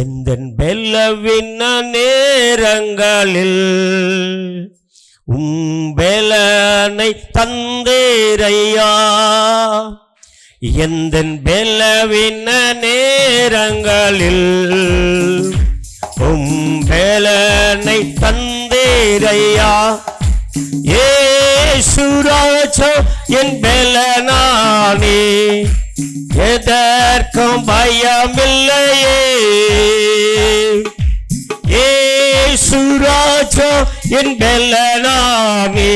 எந்தன் பெலவின நேரங்களில் பெலனை தந்தேரையா. எந்தன் பெலவின நேரங்களில் பெலனை தந்தேரையா. ஏசுராஜா என் பெலனானே, எதற்கும் பயமில்லையே. ஏசுராஜா என் பெலனானே,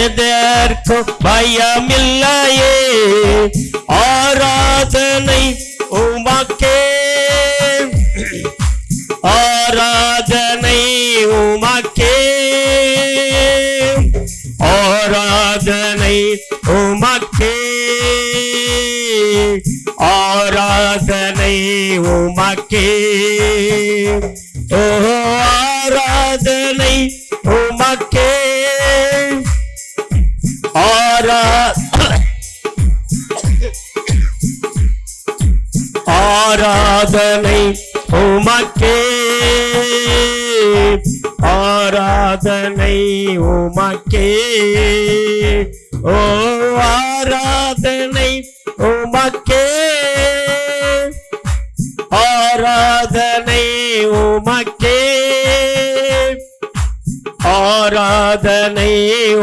எதற்கும் பயமில்லையே. ஆராதனை உமக்கே, ஆராதனை உமக்கே, ஆராதனை உமக்கே, ஆராதனை உமக்கே. ஓ ஆராதனை உமக்கே, ஆராதனை உமக்கே, ஆராதனை உமக்கே. ஓ ஆராதனை உமக்கே, ஆராதனை உமக்கே, ஆராதனை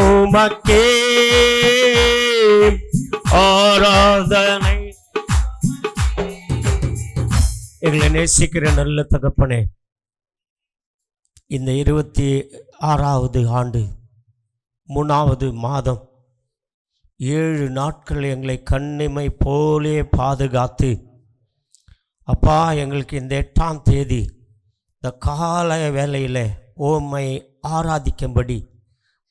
உமக்கே, ஆராதனை. எங்களை நேசிக்கிற நல்ல தகப்பனே, இந்த 26வது ஆண்டு 3வது மாதம் 7 நாட்கள் எங்களை கண்ணிமை போலே பாதுகாத்து அப்பா, எங்களுக்கு இந்த 8ஆம் தேதி இந்த கால வேளையில் உம்மை ஆராதிக்கும்படி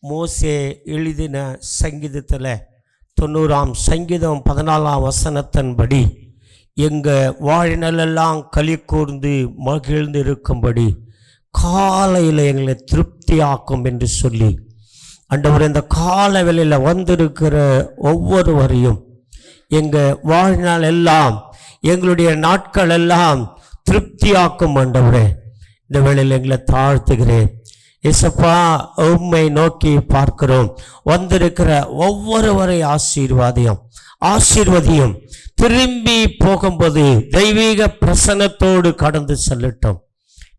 மோசே எழுதின சங்கீதத்தில் 90ஆம் சங்கீதம் 14ஆம் வசனத்தின்படி எங்கள் வாழ்நாளெல்லாம் களி கூர்ந்து மகிழ்ந்து இருக்கும்படி காலையில் எங்களை திருப்தியாக்கும் என்று சொல்லி ஆண்டவர் இந்த கால வேளையில் வந்திருக்கிற ஒவ்வொருவரையும் எங்கள் வாழ்நாள் எல்லாம் எங்களுடைய நாட்கள் எல்லாம் திருப்தியாக்கும் ஆண்டவரே. இந்த வேளையில் எங்களை தாழ்த்துகிறேன் இயேசப்பா. உம்மை நோக்கி பார்க்கிறோம். வந்திருக்கிற ஒவ்வொருவரை ஆசீர்வதியும். திரும்பி போகும்போது தெய்வீக பிரசன்னத்தோடு கடந்து செல்லட்டும்.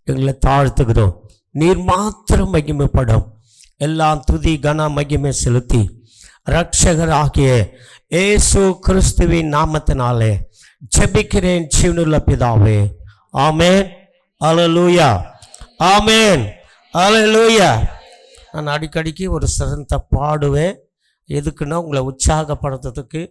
எங்களை தாழ்த்துகிறோம். நீர் மாத்திரம் மகிமைப்படும். எல்லாம் துதி கன மகிமை செலுத்தி இரட்சகர் ஆகிய இயேசு கிறிஸ்துவின் நாமத்தினாலே ஜெபிக்கிறேன் ஜீவனுள்ள பிதாவே. ஆமென். அல்லேலூயா. ஆமென். அல்லேலூயா. நான் அடிக்கடிக்கு ஒரு சிறந்த பாடுவேன். எதுக்குன்னா உங்களை உற்சாகப்படுத்துறதுக்கு.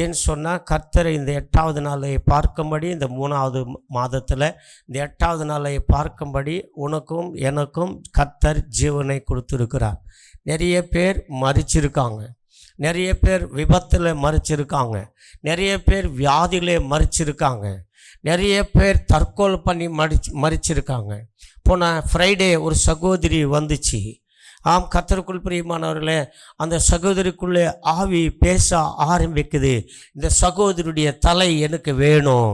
ஏன்னு சொன்னால் கர்த்தரை இந்த 8வது நாளை பார்க்கும்படி, இந்த 3வது மாதத்தில் இந்த 8வது நாளை பார்க்கும்படி உனக்கும் எனக்கும் கர்த்தர் ஜீவனை கொடுத்துருக்கிறார். நிறைய பேர் மரிச்சிருக்காங்க, நிறைய பேர் விபத்தில் மரிச்சிருக்காங்க, நிறைய பேர் வியாதியிலே மரிச்சிருக்காங்க, நிறைய பேர் தற்கொலை பண்ணி மரிச்சிருக்காங்க. போன ஃப்ரைடே ஒரு சகோதரி வந்துச்சு. ஆம், கர்த்தருக்குள் பிரியமானவர்களே, அந்த சகோதரிக்குள்ளே ஆவி பேச ஆரம்பிக்குது. இந்த சகோதரியுடைய தலை எனக்கு வேணும்.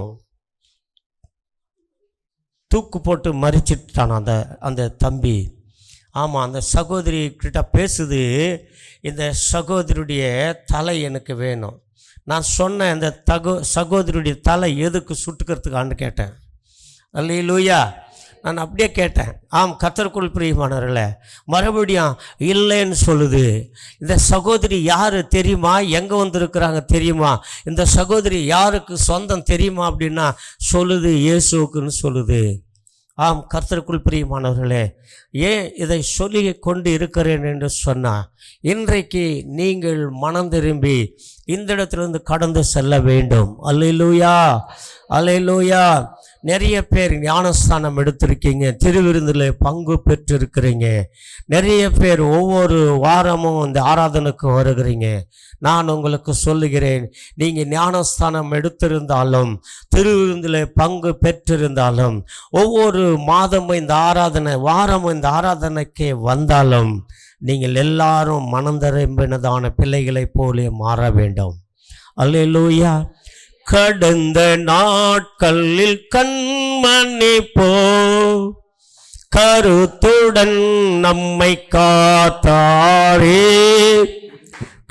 தூக்கு போட்டு மறிச்சிட்டான் அந்த தம்பி. ஆமாம், அந்த சகோதரி கிட்ட பேசுது, இந்த சகோதரியுடைய தலை எனக்கு வேணும். நான் சொன்னேன், அந்த சகோதரியுடைய தலை எதுக்கு சுட்டுக்கிறதுக்கான்னு கேட்டேன். அல்லேலூயா. நான் அப்படியே கேட்டேன். ஆம், கர்த்தருக்குள் பிரியமானவர்களே, மறுபடியும் இல்லைன்னு சொல்லுது. இந்த சகோதரி யார் தெரியுமா? எங்கே வந்திருக்கிறாங்க தெரியுமா? இந்த சகோதரி யாருக்கு சொந்தம் தெரியுமா அப்படின்னா சொல்லுது, இயேசுக்குன்னு சொல்லுது. ஆம், கர்த்தருக்குள் பிரியமானவர்களே, ஏன் இதை சொல்லி கொண்டு இருக்கிறேன் என்று சொன்னால், இன்றைக்கு நீங்கள் மனம் திரும்பி இந்த இடத்திலிருந்து கடந்து செல்ல வேண்டும். அல்லேலூயா, அல்லேலூயா. நிறைய பேர் ஞானஸ்தானம் எடுத்திருக்கீங்க, திருவிருந்தில் பங்கு பெற்றிருக்கிறீங்க. நிறைய பேர் ஒவ்வொரு வாரமும் இந்த ஆராதனைக்கு வருகிறீங்க. நான் உங்களுக்கு சொல்லுகிறேன், நீங்கள் ஞானஸ்தானம் எடுத்திருந்தாலும் திருவிருந்தில் பங்கு பெற்றிருந்தாலும் ஒவ்வொரு மாதமும் இந்த ஆராதனை, வாரமும் இந்த ஆராதனைக்கு வந்தாலும் நீங்கள் எல்லாரும் மனம் திரும்பினதான பிள்ளைகளைப் போலே மாற வேண்டும். அல்லேலூயா. கடந்த நாட்களில் கண்மணி போ கருத்துடன் நம்மை காத்தாரே.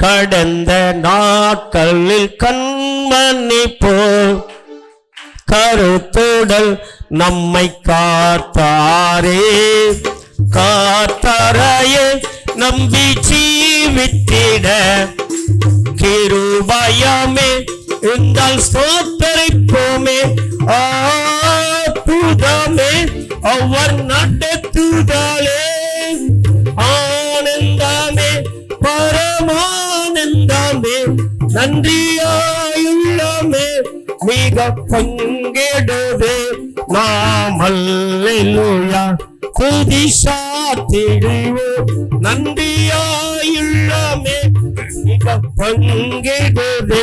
கடந்த நாட்களில் கண்மணி போ கருத்துடன் நம்மை காத்தாரே. காத்தாரையே நம்பி ஜீவித்திட கிருபையாமே இருந்தால் ஸ்தோத்தரிப்போமே. அற்புதமே அவர் நடத்துதலே. ஆனந்தமே பரமானந்தமே நன்றியாயுள்ளமே மிக பங்கெடுது. நாம் அல்லேலூயா துதி சாத்திடுவோம். நன்றியாயுள்ளமே மிக பங்கெடுது.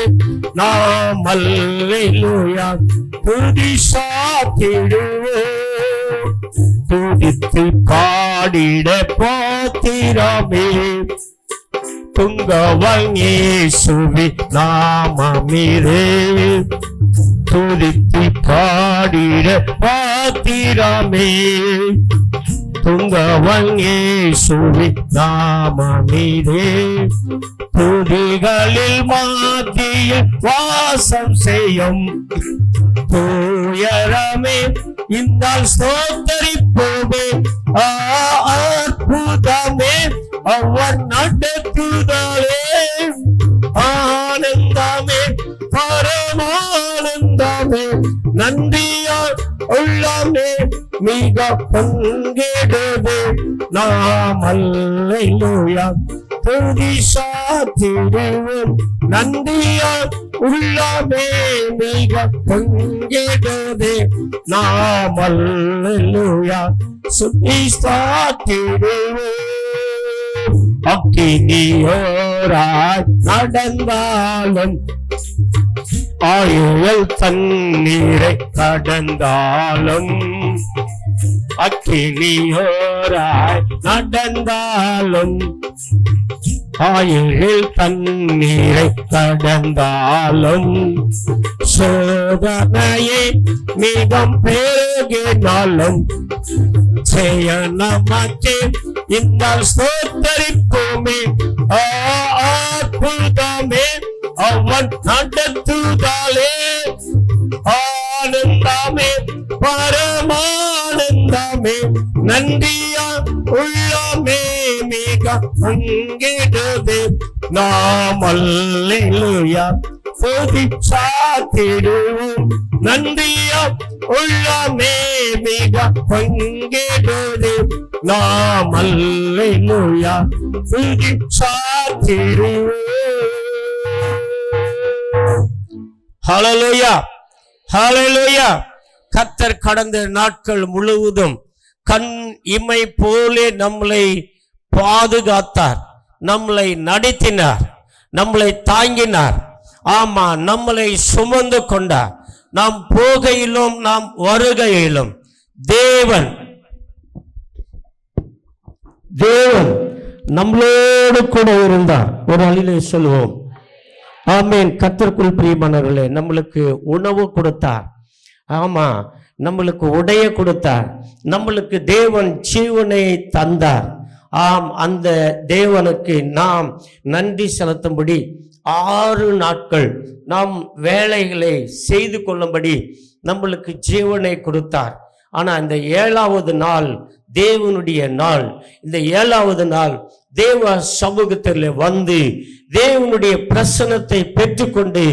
நாம் அல்லேலூயா துதி சாத்திடுவோம். துதித்து பாடிட பாத்திரமே துங்கவன் இயேசுவே நாமமிரே. துதித்து பாடிட பாத்திரமே துங்கவன் இயேசுவே நாமமிரே. துதிகளில் மத்தியில் வாசம் செய்யும் தூயரமே இந்தால் ஸ்தோத்தரிப்போமே. அற்புதமே அவர் நடத்துதலே. ஆனந்தமே பரமானந்தமே நன்றியால் உள்ளமே மிக பங்கெடுது. நாம் அல்லேலூயா துதி சாத்திடுவோம். நன்றியால் உள்ளமே மிக பங்கெடுது. நாம் அல்லேலூயா துதி சாத்திடுவோம். அக்கினியோராய் நடந்தாலும் ஆயுள் தண்ணீரை கடந்தாலும் அக்கினியோராய் நடந்தாலும் ஆயுள் தண்ணீரை கடந்தாலும் சோதனையே மிகம் பெருகினாலும் செய்ய நமக்கே இந்த ஸ்தோத்தரிப்போமே. அற்புதமே அவன் நடத்துதலே. ஆனந்தமே பரமானந்தமே நன்றியா உள்ளமே மிக பங்கிடுது. நாம் அல்லேலூயா துதி சாத்திடுவோம். நன்றியா உள்ளமே மிக பங்கிடுது. நாம் அல்லேலூயா துதி சாத்திடுவோம். ஹல்லேலூயா ஹல்லேலூயா. கர்த்தர் கடந்த நாட்கள் முழுவதும் கண் இமை போலே நம்மளை பாதுகாத்தார், நம்மளை நடத்தினார், நம்மளை தாங்கினார். ஆமா, நம்மளை சுமந்து கொண்டார். நாம் போகையிலும் நாம் வருகையிலும் தேவன் நம்மளோடு கூட இருந்தார். ஒரு அழிலே சொல்லுவோம் ஆமென். கர்த்தருக்குள் பிரியமானவர்களே, நம்மளுக்கு உணவு கொடுத்தார். ஆமா, நம்மளுக்கு உடைய கொடுத்தார். நம்மளுக்கு தேவன் ஜீவனை தந்தார். ஆம், அந்த தேவனுக்கு நாம் நன்றி செலுத்தும்படி 6 நாட்கள் நாம் வேலைகளை செய்து கொள்ளும்படி நம்மளுக்கு ஜீவனை கொடுத்தார். ஆனா இந்த 7வது நாள் தேவனுடைய நாள். இந்த 7வது நாள் தேவ சமூகத்தில் வந்து தேவனுடைய பிரசன்னத்தை பெற்றுக்கொண்டு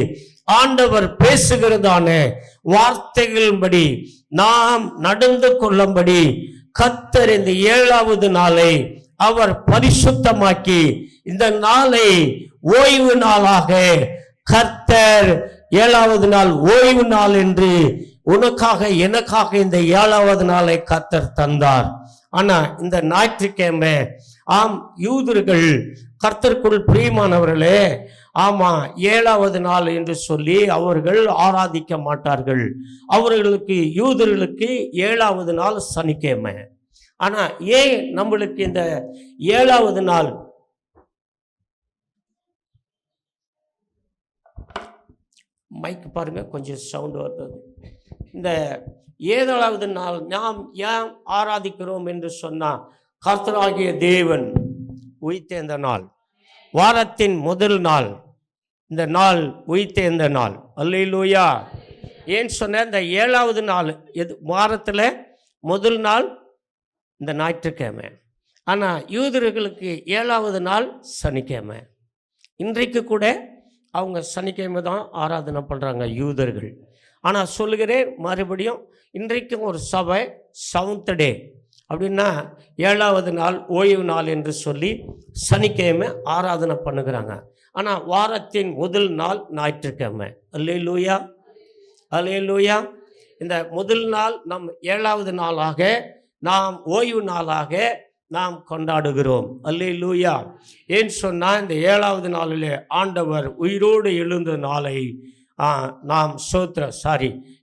ஆண்டவர் பேசுகிறதான வார்த்தைகளின்படி நாம் நடந்து கொள்ளும்படி கர்த்தர் இந்த 7வது நாளை அவர் பரிசுத்தமாக்கி இந்த நாளை ஓய்வு நாளாக கர்த்தர் 7வது நாள் ஓய்வு நாள் என்று உனக்காக எனக்காக இந்த 7வது நாளை கர்த்தர் தந்தார். ஆனா இந்த ஞாயிற்றுக்கிழமை ஆம், யூதர்கள் கர்த்தருக்குள் பிரியமானவர்களே, ஆமா 7வது நாள் என்று சொல்லி அவர்கள் ஆராதிக்க மாட்டார்கள். அவர்களுக்கு யூதர்களுக்கு 7வது நாள் சனிக்கிழமை. ஆனா ஏன் நம்மளுக்கு இந்த 7வது நாள் மைக் பாருங்கள், கொஞ்சம் சவுண்டு வருது. இந்த 7வது நாள் நாம் ஏன் ஆராதிக்கிறோம் என்று சொன்னால், கர்த்தராகிய தேவன் உயிர்த்தெழுந்த நாள், வாரத்தின் முதல் நாள். இந்த நாள் உயிர்த்தெழுந்த நாள். அல்லேலூயா. ஏன் சொன்ன, இந்த 7வது நாள் வாரத்தில் முதல் நாள் இந்த ஞாயிற்றுக்கிழமை. ஆனால் யூதர்களுக்கு 7வது நாள் சனிக்கிழமை. இன்றைக்கு கூட அவங்க சனிக்கிழமை தான் ஆராதனை பண்ணுறாங்க யூதர்கள். ஆனால் சொல்லுகிறேன் மறுபடியும், இன்றைக்கும் ஒரு சபை 7th டே அப்படின்னா 7வது நாள் ஓய்வு நாள் என்று சொல்லி சனிக்கிழமை ஆராதனை பண்ணுகிறாங்க. ஆனால் வாரத்தின் முதல் நாள் ஞாயிற்றுக்கிழமை. அல்லேலூயா, அல்லேலூயா. இந்த முதல் நாள் நம் 7வது நாளாக, நாம் ஓய்வு நாளாக நாம் கொண்டாடுகிறோம். அல்லேலூயா. ஏன் சொன்னால், இந்த 7வது நாளில் ஆண்டவர் உயிரோடு எழுந்த நாளை நாம்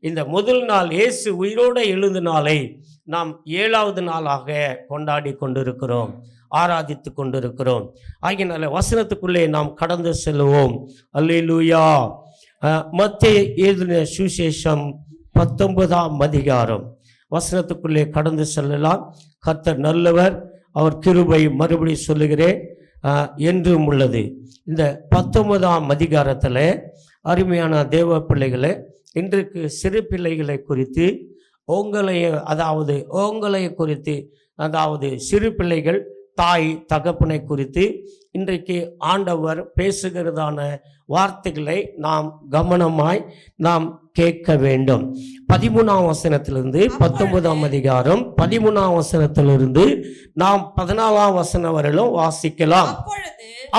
இந்த முதல் நாள் இயேசு உயிரோடு எழுந்த நாளை நாம் 7வது நாளாக கொண்டாடி கொண்டிருக்கிறோம், ஆராதித்து கொண்டிருக்கிறோம். ஆகியனால வசனத்துக்குள்ளே நாம் கடந்து செல்வோம். அல்லேலூயா. மத்தேயு எழுதின சுவிசேஷம் 19ஆம் அதிகாரம் வசனத்துக்குள்ளே கடந்து செல்லலாம். கர்த்தர் நல்லவர், அவர் கிருபை மறுபடி சொல்லுகிறேன் என்றும் உள்ளது. இந்த 19ஆம் அதிகாரத்தில் அருமையான தேவ பிள்ளைகளை, இன்றைக்கு சிறு பிள்ளைகளை குறித்து உங்களை குறித்து, அதாவது சிறு பிள்ளைகள் தாய் தகப்பனை குறித்து இன்றைக்கு ஆண்டவர் பேசுகிறதான வார்த்தைகளை நாம் கவனமாய் நாம் கேட்க வேண்டும். 13ஆம் வசனத்திலிருந்து 19ஆம் அதிகாரம் 13ஆம் வசனத்திலிருந்து நாம் 14ஆம் வசனம் வரையிலும் வாசிக்கலாம்.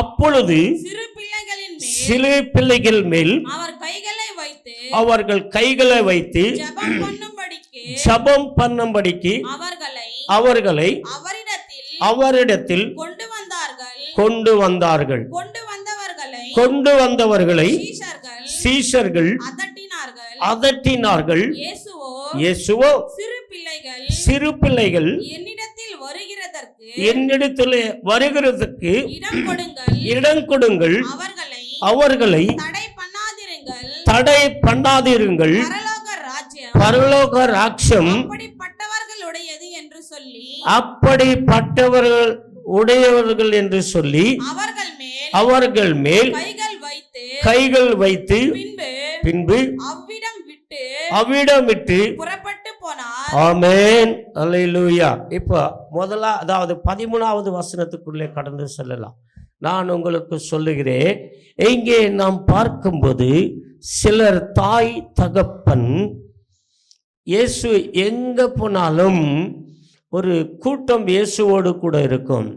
அப்பொழுது சிறு பிள்ளைகள் மேல் அவர்கள் கைகளை வைத்து ஜெபம் பண்ணும்படிக்கு அவர்களை அவரிடத்தில் கொண்டு வந்தவர்களை சீஷர்கள் அதட்டினார்கள். இயேசுவோ சிறு பிள்ளைகள் என்னிடத்தில் வருகிறதற்கு இடம் கொடுங்கள், அவர்களை தடை பண்ணாதிருங்கள், பரலோக ராஜ்யம் அப்படிப்பட்டவர்கள் உடையவர்கள் என்று சொல்லி அவர்கள் மேல் கைகள் வைத்து பின்பு அவ்விடம் விட்டு புறப்பட்டு போனார். ஆமென், அல்லேலூயா. இப்போ அதாவது 13வது வசனத்துக்குள்ளே கடந்து செல்லலாம். நான் உங்களுக்கு சொல்லுகிறேன், இங்கே நாம் பார்க்கும்போது சிலர் தாய் தகப்பன் இயேசு எங்கே போனாலும் ஒரு கூட்டம் இயேசுவோடு கூட இருக்கும்.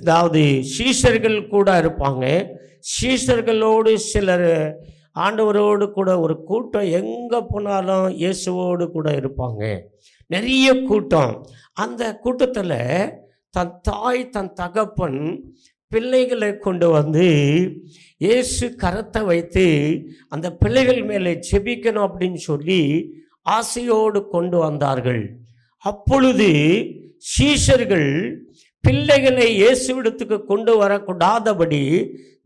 அதாவது சீஷர்கள் கூட இருப்பாங்க. சீஷர்களோடு சிலர் ஆண்டவரோடு கூட ஒரு கூட்டம் எங்கே போனாலும் இயேசுவோடு கூட இருப்பாங்க. நிறைய கூட்டம். அந்த கூட்டத்தில் தன் தாய் தன் தகப்பன் பிள்ளைகளை கொண்டு வந்து இயேசு கரத்தை வைத்து அந்த பிள்ளைகள் மேலே ஜெபிக்கணும் அப்படின்னு சொல்லி ஆசையோடு கொண்டு வந்தார்கள். அப்பொழுது சீஷர்கள் பிள்ளைகளை இயேசுவிடத்துக்கு கொண்டு வரக்கூடாதபடி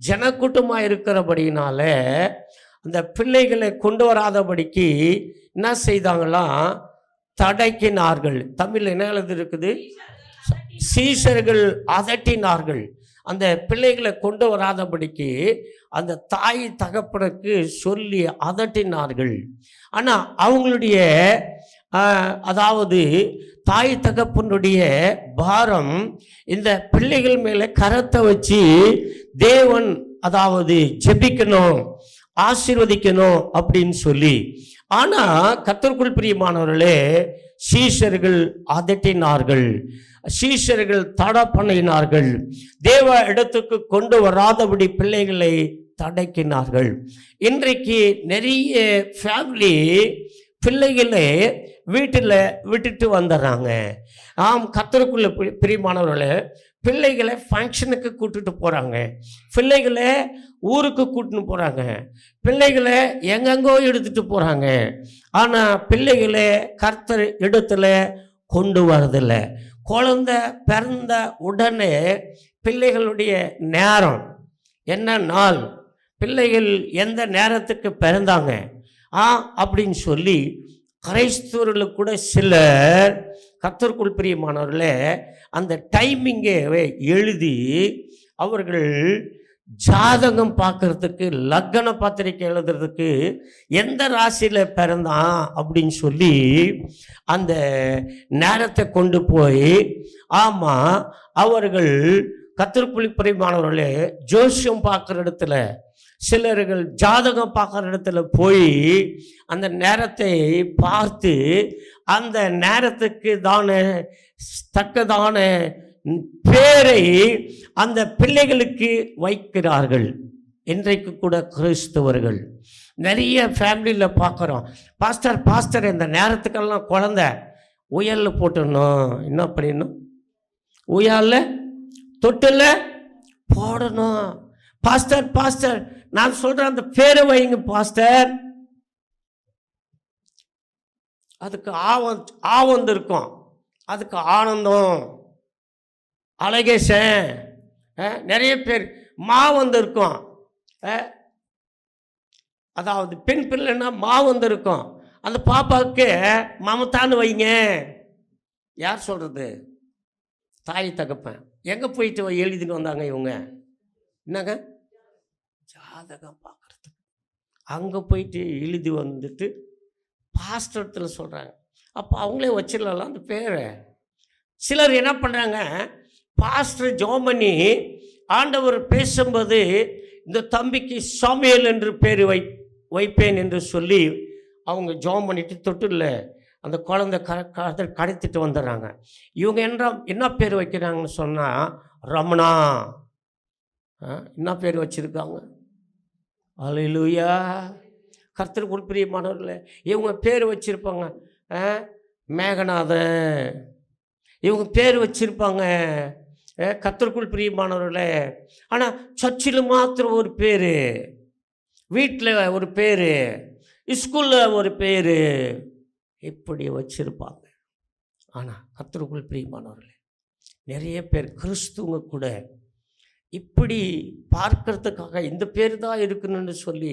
ஜனக்கூட்டமாக இருக்கிறபடினால அந்த பிள்ளைகளை கொண்டு வராதபடிக்கு என்ன செய்தாங்களாம், தடக்கினார்கள். தமிழ் என்ன எழுதி இருக்குது, சீஷர்கள் அதட்டினார்கள். அந்த பிள்ளைகளை கொண்டு வராதபடிக்கு அந்த தாய் தகப்பனுக்கு சொல்லி அதட்டினார்கள். ஆனால் அவங்களுடைய அதாவது தாய் தகப்பனுடைய பாரம் இந்த பிள்ளைகள் மேலே கரத்தை வச்சு தேவன் அதாவது ஜெபிக்கணும், ஆசீர்வதிக்கணும் அப்படின்னு சொல்லி. ஆனால் கர்த்தருக்குள் பிரியமானவர்களே, சீஷர்கள் அதட்டினார்கள், சீஷர்கள் தடை பண்ணினார்கள். தேவ இடத்துக்கு கொண்டு வராதபடி பிள்ளைகளை தடக்கினார்கள். இன்றைக்கு நிறைய ஃபேமிலி பிள்ளைகளை வீட்டில் விட்டுட்டு வந்துடுறாங்க. கர்த்தருக்குள்ள பிரியமானவர்களே, பிள்ளைகளை ஃபங்க்ஷனுக்கு கூட்டிட்டு போகிறாங்க, பிள்ளைகளை ஊருக்கு கூட்டின்னு போகிறாங்க, பிள்ளைகளை எங்கெங்கோ எடுத்துகிட்டு போகிறாங்க. ஆனால் பிள்ளைகளை கர்த்தர் இடத்துல கொண்டு வரதில்லை. குழந்தை பிறந்த உடனே பிள்ளைகளுடைய நேரம் என்ன நாள், பிள்ளைகள் எந்த நேரத்துக்கு பிறந்தாங்க அப்படின்னு சொல்லி கிரைஸ்தவர்களுக்கு கூட சிலர் கர்த்தருக்குள் பிரியமானவர்களே அந்த டைமிங்கை எழுதி அவர்கள் ஜாதகம் பார்க்கறதுக்கு லக்ன பத்திரிக்கை எழுதுறதுக்கு எந்த ராசியில் பிறந்தான் அப்படின்னு சொல்லி அந்த நேரத்தை கொண்டு போய் அவர்கள் கர்த்தருக்குள் பிரியமானவர்களே ஜோசியம் பார்க்குற இடத்துல சிலர்கள் ஜாதகம் பார்க்குற இடத்துல போய் அந்த நேரத்தை பார்த்து அந்த நேரத்துக்கு தக்கதான பேரை அந்த பிள்ளைகளுக்கு வைக்கிறார்கள். இன்றைக்கு கூட கிறிஸ்தவர்கள் நிறைய ஃபேமிலியில் பார்க்குறோம். பாஸ்டர் இந்த நேரத்துக்கெல்லாம் குழந்தை உயலில் போட்டுடணும், என்ன பண்ணிடணும், உயலில் தொட்டில் போடணும். பாஸ்டர் நான் சொல்கிறேன் அந்த பேரை வைங்க பாஸ்டர். அதுக்கு ஆவந்து இருக்கும், அதுக்கு ஆனந்தம், அழகேசன், நிறைய பேர் மாவந்து இருக்கும். அதாவது பெண் பிள்ளைன்னா மாவந்து இருக்கும். அந்த பாப்பாவுக்கு மமத்தான்னு வைங்க. யார் சொல்கிறது? தாய் தகப்பன். எங்கே போயிட்டு எழுதிட்டு வந்தாங்க இவங்க? என்னங்க? ஜாதகம் பார்க்குறதுக்கு அங்கே போயிட்டு எழுதி வந்துட்டு பாஸ்டரத்தில் சொல்கிறாங்க. அப்போ அவங்களே வச்சிடலாம் அந்த பேரை. சிலர் என்ன பண்ணுறாங்க, பாஸ்டர் ஜெபம் பண்ணி ஆண்டவர் பேசும்போது இந்த தம்பிக்கு சாமுவேல் என்று பேர் வைப்பேன் என்று சொல்லி அவங்க ஜெபம் பண்ணிட்டு தொட்டில் அந்த குழந்தை கடத்திட்டு வந்துடுறாங்க. இவங்க என்ன பேர் வைக்கிறாங்கன்னு சொன்னால் ரமணா. என்ன பேர் வச்சுருக்காங்க? அல்லேலூயா. கர்த்தருக்குள் பிரியமானவர்களே இவங்க பேர் வச்சுருப்பாங்க மேகநாதன், இவங்க பேர் வச்சுருப்பாங்க கர்த்தருக்குள் பிரியமானவர்களே. ஆனால் சர்ச்சில் மாத்திரம் ஒரு பேர், வீட்டில் ஒரு பேர், ஸ்கூலில் ஒரு பேர், இப்படி வச்சுருப்பாங்க. ஆனால் கர்த்தருக்குள் பிரியமானவர்களே நிறைய பேர் கிறிஸ்துவங்க கூட இப்படி பார்க்கறதுக்காக இந்த பேர் தான் இருக்கணும்னு சொல்லி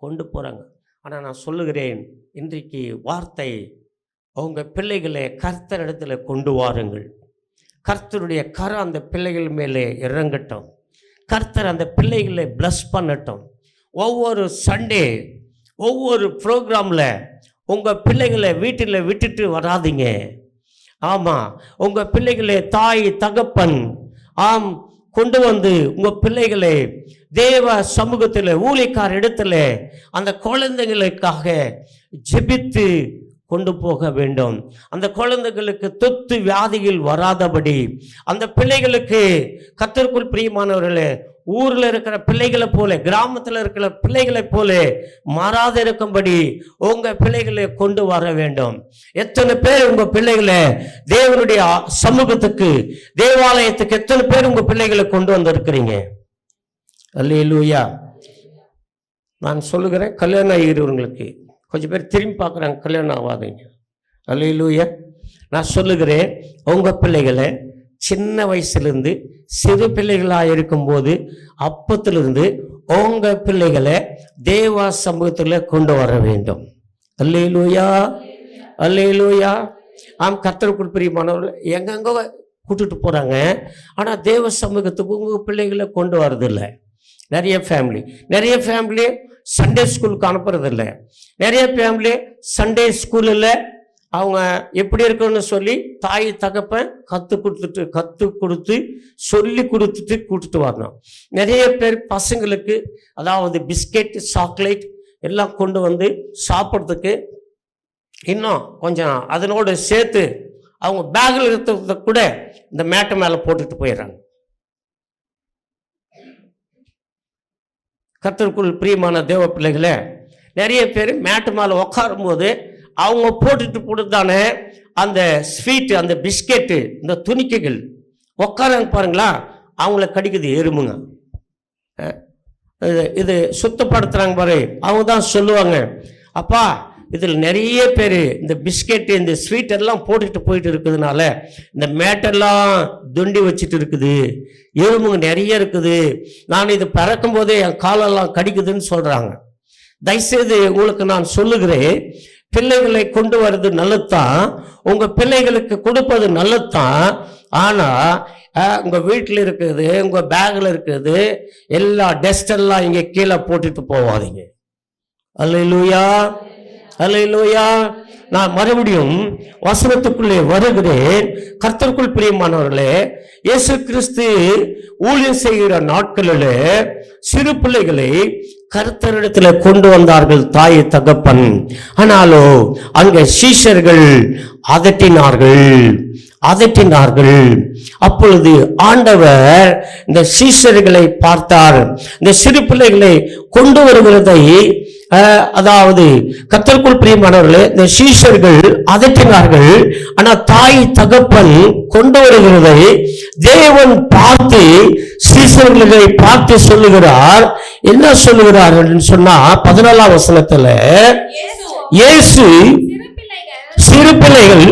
கொண்டு போகிறாங்க. ஆனால் நான் சொல்லுகிறேன், இன்றைக்கு வார்த்தை, அவங்க பிள்ளைகளை கர்த்தர் இடத்துல கொண்டு வாருங்கள். கர்த்தருடைய கரம் அந்த பிள்ளைகள் மேலே இறங்கட்டும். கர்த்தர் அந்த பிள்ளைகளை பிளஸ் பண்ணட்டும். ஒவ்வொரு சண்டே ஒவ்வொரு ப்ரோக்ராமில் உங்கள் பிள்ளைகளை வீட்டில் விட்டுட்டு வராதிங்க. ஆமாம், உங்கள் பிள்ளைகளை தாய் தகப்பன் கொண்டு வந்து உங்கள் பிள்ளைகளை தேவ சமூகத்தில் ஊழியக்கார இடத்துல அந்த குழந்தைகளுக்காக ஜெபித்து கொண்டு போக வேண்டும். அந்த குழந்தைகளுக்கு தொத்து வியாதிகள் வராதபடி, அந்த பிள்ளைகளுக்கு கர்த்தருக்குள் பிரியமானவர்களே ஊரில் இருக்கிற பிள்ளைகளை போல, கிராமத்தில் இருக்கிற பிள்ளைகளை போல மாறாத இருக்கும்படி உங்கள் பிள்ளைகளை கொண்டு வர வேண்டும். எத்தனை பேர் உங்கள் பிள்ளைகளை தேவனுடைய சமூகத்துக்கு, தேவாலயத்துக்கு எத்தனை பேர் உங்கள் பிள்ளைகளை கொண்டு வந்திருக்கிறீங்க? அல்லேலூயா. நான் சொல்லுகிறேன், கல்யாணம் ஆகிறவங்களுக்கு கொஞ்சம் பேர் திரும்பி பார்க்குறாங்க, கல்யாணம் ஆகாதீங்க. அல்லேலூயா. நான் சொல்லுகிறேன், உங்கள் பிள்ளைகளை சின்ன வயசுலேருந்து சிறு பிள்ளைகளாக இருக்கும்போது அப்பத்திலிருந்து உங்கள் பிள்ளைகளை தேவ சமூகத்தில் கொண்டு வர வேண்டும். அல்லேலூயா, அல்லேலூயா. கர்த்தருக்குள் பிரியமானவர்கள் எங்கெங்கோ கூட்டிட்டு போகிறாங்க, ஆனால் தேவ சமூகத்துக்கு உங்கள் பிள்ளைகளை கொண்டு வரதில்லை. நிறைய ஃபேமிலி சண்டே ஸ்கூலுக்கு அனுப்புறதில்லை. நிறைய ஃபேமிலி சண்டே ஸ்கூலில் அவங்க எப்படி இருக்கணும்னு சொல்லி தாய் தகப்பன் கற்றுக் கொடுத்து சொல்லி கொடுத்துட்டு கூட்டிட்டு வரணும். நிறைய பேர் பசங்களுக்கு அதாவது பிஸ்கெட் சாக்லேட் எல்லாம் கொண்டு வந்து சாப்பிட்றதுக்கு இன்னும் கொஞ்சம் அதனோடு சேர்த்து அவங்க பேக்கில் இருக்கிறத கூட இந்த மேட்டை மேலே போட்டுட்டு போயிடுறாங்க. கர்த்தருக்குள் பிரியமான தேவ பிள்ளைகளை நிறைய பேர் மேட்டு மேலே உட்காரும் போது அவங்க போட்டுட்டு போட்டுதானே அந்த ஸ்வீட்டு, அந்த பிஸ்கெட்டு, இந்த துணிக்கைகள் உட்காராங்க பாருங்களா, அவங்கள கடிக்குது எறும்புங்க. இது சுத்தப்படுத்துகிறாங்க பாரு, அவங்க தான் சொல்லுவாங்க, அப்பா இதில் நிறைய பேர் இந்த பிஸ்கெட்டு இந்த ஸ்வீட் எல்லாம் போட்டுட்டு போயிட்டு இருக்கிறதுனால இந்த மேட்டெல்லாம் துண்டி வச்சுட்டு இருக்குது, எறும்புங்க நிறைய இருக்குது, நான் இது பறக்கும் போதே என் காலெல்லாம் கடிக்குதுன்னு சொல்கிறாங்க. தயவுசெய்து உங்களுக்கு நான் சொல்லுகிறேன், பிள்ளைகளை கொண்டு வர்றது நல்லதுதான், உங்கள் பிள்ளைகளுக்கு கொடுப்பது நல்லதுதான். ஆனால் உங்கள் வீட்டில் இருக்குது, உங்கள் பேக்கில் இருக்குது, எல்லா டெஸ்டெல்லாம் இங்கே கீழே போட்டுட்டு போவாதீங்க. அல்லேலூயா, அல்லேலூயா. நான் மறுபடியும் வசனத்துக்குள்ளே வருகிறேன். கர்த்தருக்குள் பிரியமானவர்களே, இயேசு கிறிஸ்து ஊழியம் செய்கிற நாட்களில் சிறு பிள்ளைகளை கர்த்தரிடத்தில் கொண்டு வந்தார்கள் தாய் தகப்பன். ஆனாலோ அங்கே சீஷர்கள் அதட்டினார்கள். அப்பொழுது ஆண்டவர் இந்த சீஷர்களை பார்த்தார். இந்த சிறு பிள்ளைகளை கொண்டு வருகிறதை, அதாவது கர்த்தருக்குள் பிரியமானவர்களே, இந்த சீஷர்கள் அதட்டினார்கள். ஆனா தாய் தகப்பன் கொண்டு வருகிறதை தேவன் பார்த்து சீஷர்களை பார்த்து சொல்லுகிறார். என்ன சொல்லுகிறார் சொன்னா 14ஆம் வசனத்துல, இயேசு சிறு பிள்ளைகள்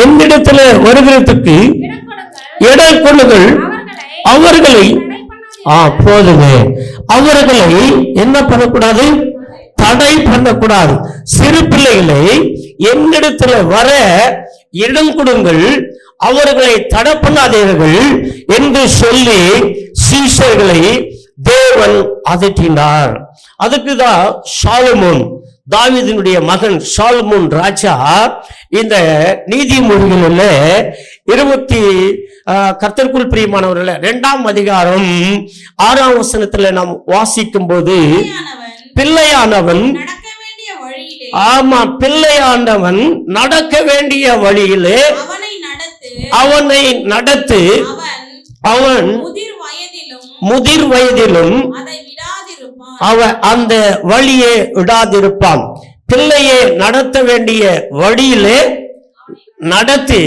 என்னிடத்துல வருகிறதுக்கு இடம் கொள்ளுங்கள், அவர்களை போதுமே, அவர்களை என்ன பண்ணக்கூடாது, தடை பண்ணக்கூடாது. சிறு பிள்ளைகளை என்னிடத்துல வர இடம் கொடுங்கள், அவர்களை தடை பண்ணாதீர்கள் என்று சொல்லி சீஷர்களை தேவன் அதட்டினார். அதுக்குதான் சாலமோன், தாவீதினுடைய மகன் சாலமோன் ராஜா இந்த நீதிமொழிகளில் கர்த்தருக்குள் பிரியமானவர்கள 2ஆம் அதிகாரம் 6ஆம் வசனத்துல நாம் வாசிக்கும் போது, பிள்ளையானவன் பிள்ளையானவன் நடக்க வேண்டிய வழியிலே அவனை நடத்து, அவன் முதிர் வயதிலும் அவன் அந்த வழியை விடாதிருப்பான். பிள்ளையை நடத்த வேண்டிய வழியிலே நடத்தி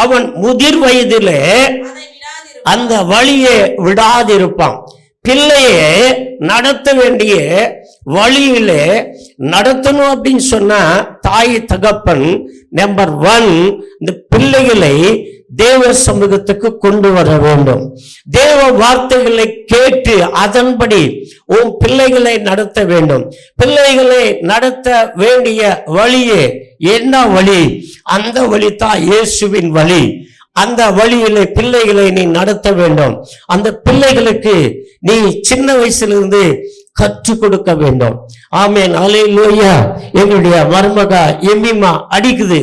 அவன் முதிர் வயதிலே அந்த வழியை விடாதிருப்பான். பிள்ளையை நடத்த வேண்டிய வழியிலே நடத்தணும் அப்படின்னு சொன்னா தாய் தகப்பன் நம்பர் 1 இந்த பிள்ளைகளை தேவ சமூகத்துக்கு கொண்டு வர வேண்டும். தேவ வார்த்தைகளை கேட்டு அதன்படி உன் பிள்ளைகளை நடத்த வேண்டும். பிள்ளைகளை நடத்த வேண்டிய வழியே என்ன வழி? அந்த வழி தான் இயேசுவின் வழி. அந்த வழியிலே பிள்ளைகளை நீ நடத்த வேண்டும். அந்த பிள்ளைகளுக்கு நீ சின்ன வயசிலிருந்து கற்றுக் கொடுக்க வேண்டும். ஆமென், அல்லேலூயா. எங்களுடைய மருமகா எம்மிமா அடிக்குது,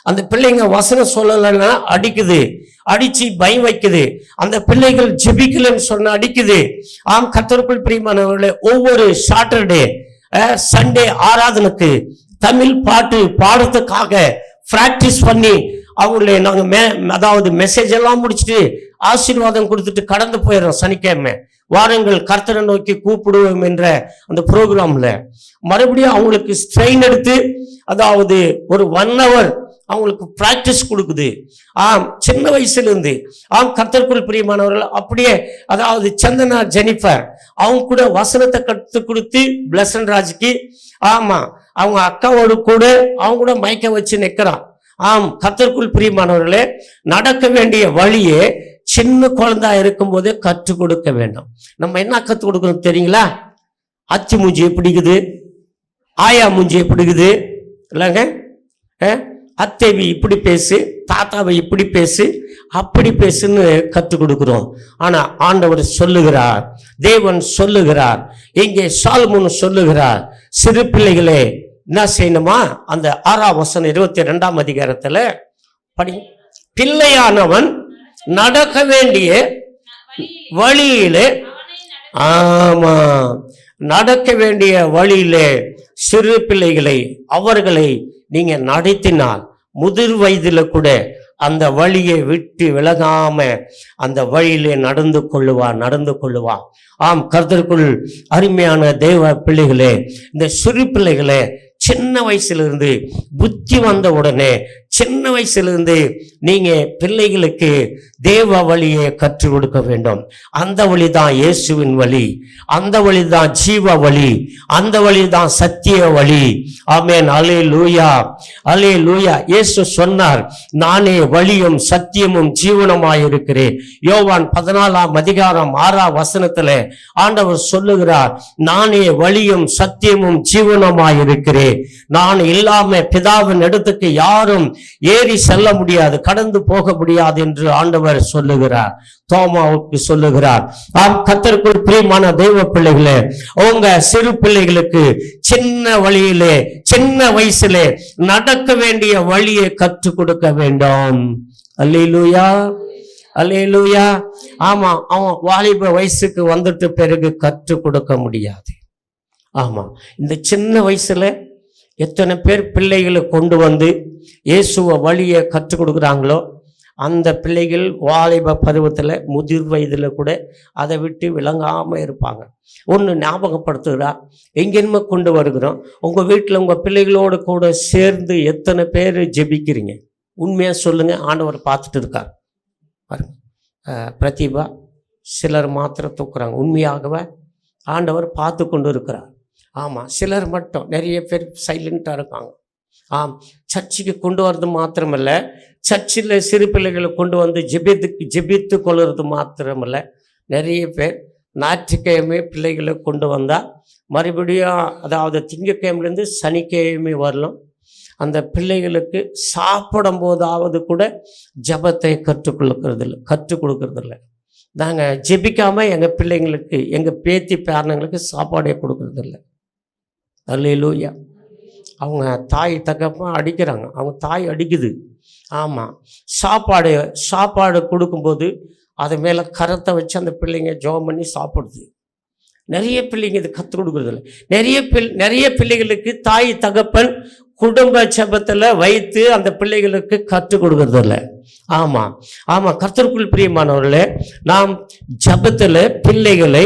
அந்த பிள்ளைங்க வசனம் சொல்லலைன்னா அடிக்குது, அடிச்சு பயம் வைக்குது. அந்த பிள்ளைகள் ஜெபிக்கலன்னு சொன்ன அடிக்குது. ஆம், கர்த்தருக்குள் பிரியமானவர்களே, ஒவ்வொரு சாட்டர்டே சண்டே ஆராதனைக்கு தமிழ் பாட்டு பாடுறதுக்காக பிராக்டிஸ் பண்ணி அவங்களே நாங்கள் அதாவது மெசேஜ் எல்லாம் முடிச்சுட்டு ஆசீர்வாதம் கொடுத்துட்டு கடந்து போயிடுறோம். சனிக்கிழமை வாரங்கள் கர்த்தரை நோக்கி கூப்பிடுவோம் என்ற அந்த ப்ரோக்ராம்ல மறுபடியும் அவங்களுக்கு ஸ்ட்ரெயின் எடுத்து, அதாவது ஒரு 1 hour அவங்களுக்கு பிராக்டிஸ் கொடுக்குது. சின்ன வயசுல இருந்து. கர்த்தருக்குள் பிரியமானவர்கள் அப்படியே, அதாவது சந்தனா ஜெனிஃபர் அவங்க கூட வசனத்தை கற்று கொடுத்து பிளஸன் ராஜுக்கு, அவங்க அக்காவோடு கூட அவங்க கூட மயக்க வச்சு நிற்கிறான். கர்த்தருக்குள் பிரியமானவர்களே, நடக்க வேண்டிய வழியே சின்ன குழந்தா இருக்கும் போதே கற்றுக் கொடுக்க வேண்டும். நம்ம என்ன கற்றுக் கொடுக்கணும் தெரியுங்களா? அச்சு மூஞ்சியை பிடிக்குது, ஆயா மூஞ்சியை பிடிக்குது இல்லைங்க, அத்தேவி இப்படி பேசு, தாத்தாவை இப்படி பேசு, அப்படி பேசுன்னு கற்றுக் கொடுக்கிறோம். ஆனா ஆண்டவர் சொல்லுகிறார், தேவன் சொல்லுகிறார், இங்கே சாலமோன் சொல்லுகிறார், சிறு பிள்ளைகளே என்ன செய்யணுமா? அந்த 6ஆம் வசனம் 22ஆம் அதிகாரத்துல படி. பிள்ளையானவன் நடக்க வேண்டிய வழியிலே, நடக்க வேண்டிய வழியிலே சிறு பிள்ளைகளை அவர்களை நீங்க நடத்தினால் முதிர் வயதுல கூட அந்த வழியை விட்டு விலகாம அந்த வழியிலே நடந்து கொள்ளுவா. கர்த்தருக்குள் அருமையான தேவ பிள்ளைகளே, இந்த சிறு பிள்ளைகளே சின்ன வயசுலேருந்து புத்தி வந்த உடனே சின்ன வயசுலேருந்து நீங்க பிள்ளைகளுக்கு தேவ வழியை கற்றுக் கொடுக்க வேண்டும். அந்த வழி தான் இயேசுவின் வழி, அந்த வழி தான் ஜீவ வழி, அந்த வழி தான் சத்திய வழி. ஆமென். அல்லேலூயா, அல்லேலூயா. இயேசு சொன்னார், நானே வழியும் சத்தியமும் ஜீவனமாயிருக்கிறேன். யோவான் 14:6 ஆண்டவர் சொல்லுகிறார், நானே வழியும் சத்தியமும் ஜீவனமாயிருக்கிறேன். நான் இல்லாம பிதாவின் இடத்துக்கு யாரும் ஏறி செல்ல முடியாது, கடந்து போக முடியாது என்று ஆண்டவர் சொல்லுகிறார். தோமாவுக்கு சொல்லுகிறார். கர்த்தருக்குள் பிரியமான தெய்வ பிள்ளைகளே, உங்க சிறு பிள்ளைகளுக்கு சின்ன வழியிலே சின்ன வயசுல நடக்க வேண்டிய வழியை கற்றுக் கொடுக்க வேண்டும். அல்லேலூயா, அல்லேலூயா. ஆமா, அவன் வாலிப வயசுக்கு வந்துட்டு பிறகு கற்றுக் கொடுக்க முடியாது. ஆமா, இந்த சின்ன வயசுல எத்தனை பேர் பிள்ளைகளை கொண்டு வந்து இயேசுவ வழியை கற்றுக் கொடுக்குறாங்களோ, அந்த பிள்ளைகள் வாலிப பருவத்தில் முதிர் வயதில் கூட அதை விட்டு விளங்காமல் இருப்பாங்க. ஒன்று ஞாபகப்படுத்துகிறா, எங்கேயுமே கொண்டு வருகிறோம். உங்கள் வீட்டில் உங்கள் பிள்ளைகளோடு கூட சேர்ந்து எத்தனை பேர் ஜெபிக்கிறீங்க? உண்மையாக சொல்லுங்கள், ஆண்டவர் பார்த்துட்டு இருக்கார் பாருங்க. பிரதிபா சிலர் மாத்திரம் தூக்குறாங்க, உண்மையாகவே ஆண்டவர் பார்த்து கொண்டு இருக்கிறார். ஆமாம், சிலர் மட்டும், நிறைய பேர் சைலண்ட்டாக இருக்காங்க. சர்ச்சுக்கு கொண்டு வர்றது மாத்திரமல்ல, சர்ச்சில் சிறு பிள்ளைகளை கொண்டு வந்து ஜெபித்து கொள்வது மாத்திரமல்ல, நிறைய பேர் ஞாயிற்றுக்கிழமை பிள்ளைகளை கொண்டு வந்தால் மறுபடியும், அதாவது திங்கட்கிழமைலேருந்து சனிக்கிழமை வரலாம், அந்த பிள்ளைகளுக்கு சாப்பிடும் போதாவது கூட ஜெபத்தை கற்றுக் கொடுக்கறதில்ல. நாங்கள் ஜெபிக்காமல் எங்கள் பிள்ளைங்களுக்கு, எங்கள் பேத்தி பேரனுங்களுக்கு சாப்பாடே கொடுக்கறதில்ல. அல்லேலூயா. அவங்க தாய் தகப்பன் அடிக்கிறாங்க, அவங்க தாய் அடிக்குது. ஆமாம், சாப்பாடு கொடுக்கும்போது அது மேலே கரத்தை வச்சு அந்த பிள்ளைங்க ஜெபம் பண்ணி சாப்பிடுது. நிறைய பிள்ளைங்க இது கற்றுக் கொடுக்குறதில்ல. நிறைய பிள்ளைகளுக்கு தாய் தகப்பன் குடும்ப ஜெபத்தில் வைத்து அந்த பிள்ளைகளுக்கு கற்றுக் கொடுக்கறதில்ல. ஆமாம், ஆமாம். கர்த்தருக்குள் பிரியமானவர்களே, நாம் ஜெபத்தில் பிள்ளைகளை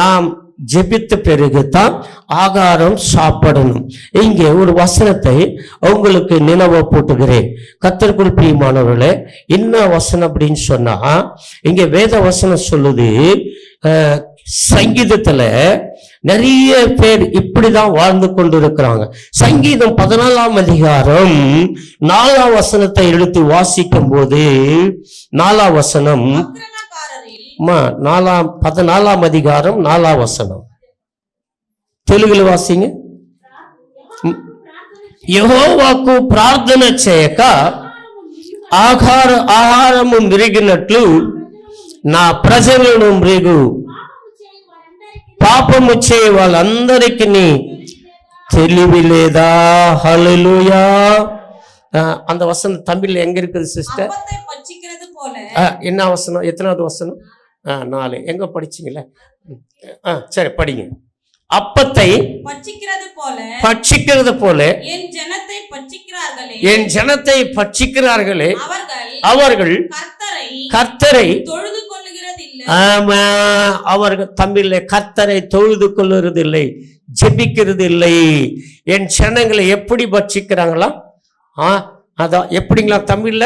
நாம் ஜெபித்த பிறகுதான் ஆகாரம் சாப்பிடணும். இங்கே ஒரு வசனத்தை உங்களுக்கு நினைவு போட்டுகிறேன். கர்த்தருக்குள் பிரியமானவர்களே, என்ன வசனம் அப்படின்னு சொன்னா, இங்க வேத வசனம் சொல்லுது, சங்கீதத்துல நிறைய பேர் இப்படிதான் வாழ்ந்து கொண்டு இருக்கிறாங்க. சங்கீதம் 14:4 எடுத்து வாசிக்கும் போது 4 14 తెలుగులో వాసింగ్. యెహోవాకు ప్రార్థన చేయక ఆహారము మిరిగినట్లు నా ప్రజలను మృగు పాపము చేయ వాళ్ళందరికీ తెలివి లేదా? హల్లెలూయా. அந்த வசனம் தமிழ்ல எங்க இருக்குது சிஸ்டர்? என்ன வசனம்? எத்தனாவது வசனம்? 4. எங்க படிச்சீங்களே? சரி, படிங்க. அப்பத்தை பட்சிக்கிறது போல என் ஜனத்தை பட்சிக்கிறார்களே, அவர்கள் கர்த்தரை ஆமா, அவர்கள் தமிழ்ல கர்த்தரை தொழுது கொள்ளுறதில்லை, ஜெபிக்கிறது இல்லை. என் ஜனங்களை எப்படி பட்சிக்கிறாங்களா? அதான் எப்படிங்களா தமிழ்ல?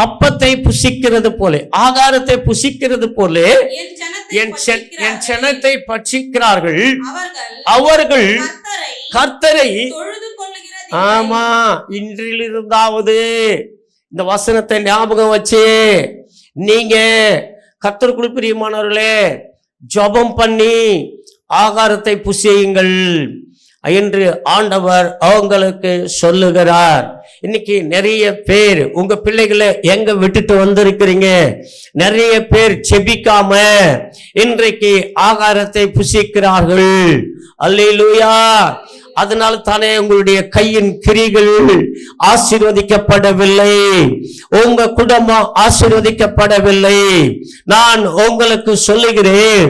அப்பத்தை புசிக்கிறது போல, ஆகாரத்தை புசிக்கிறது போல என் ஜனத்தை பட்சிக்கிறார்கள், அவர்கள் கர்த்தரை. ஆமா, இன்றிலிருந்தாவது இந்த வசனத்தை ஞாபகம் வச்சு நீங்க கர்த்தருக்குள் பிரியமானவர்களே ஜெபம் பண்ணி ஆகாரத்தை புசியுங்கள் என்று ஆண்டவர் அவங்களுக்கு சொல்லுகிறார். இன்னைக்கு நிறைய பேர் உங்க பிள்ளைகளை எங்க விட்டுட்டு வந்திருக்கிறீங்க? நிறைய பேர் செபிக்காம இன்றைக்கு ஆகாரத்தை புசிக்கிறார்கள். அல்லேலூயா. அதனால தானே உங்களுடைய கையின் கிரிகள் ஆசீர்வதிக்கப்படவில்லை, உங்க குடும்பம் ஆசீர்வதிக்கப்படவில்லை. நான் உங்களுக்கு சொல்லுகிறேன்,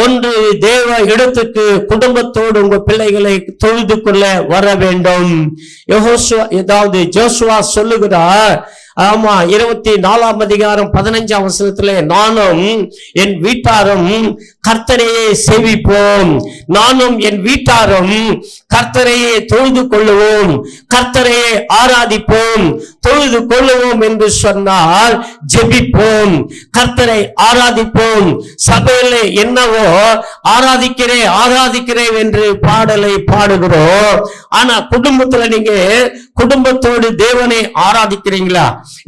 ஒன்று தேவ இடத்துக்கு குடும்பத்தோடு உங்க பிள்ளைகளை தொழுது கொள்ள வர வேண்டும். ஜோசுவா சொல்லுகிறார், ஆமா, 24:15 நானும் என் வீட்டாரும் கர்த்தரையே சேவிப்போம், நானும் என் வீட்டாரும் கர்த்தரையே தொழுது கொள்ளுவோம், கர்த்தரையே ஆராதிப்போம். தொழுது கொள்ளுவோம் என்று சொன்னால் ஜெபிப்போம், கர்த்தரை ஆராதிப்போம். சபையிலே என்னவோ ஆராதிக்கிறேன் என்று பாடலை பாடுகிறோம். ஆனா குடும்பத்துல நீங்க குடும்பத்தோடு தேவனை ஆராதிக்கிறீங்களா?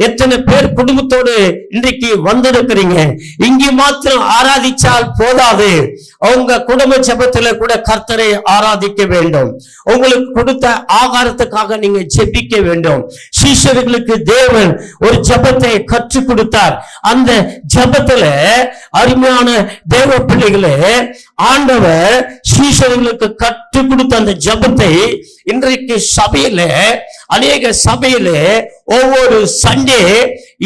எத்தனை பேர் குடும்பத்தோடு இன்றைக்கு வந்திருக்கிறீங்க? இங்கே மாத்திரம் ஆராதிச்சால் போதாது, உங்க குடும்ப ஜெபத்துல கூட கர்த்தரை ஆராதிக்க வேண்டும். உங்களுக்கு கொடுத்த ஆகாரத்துக்காக நீங்க ஜெபிக்க வேண்டும். சீஷர்களுக்கு தேவன் ஒரு ஜெபத்தை கற்றுக் கொடுத்தார். அந்த ஜெபத்துல அருமையான தேவ பிள்ளைகளே, ஆண்டவர் சீஷர்களுக்கு கற்றுக் கொடுத்த அந்த ஜெபத்தை இன்றைக்கு சபையில, அநேக சபையில ஒவ்வொரு சண்டே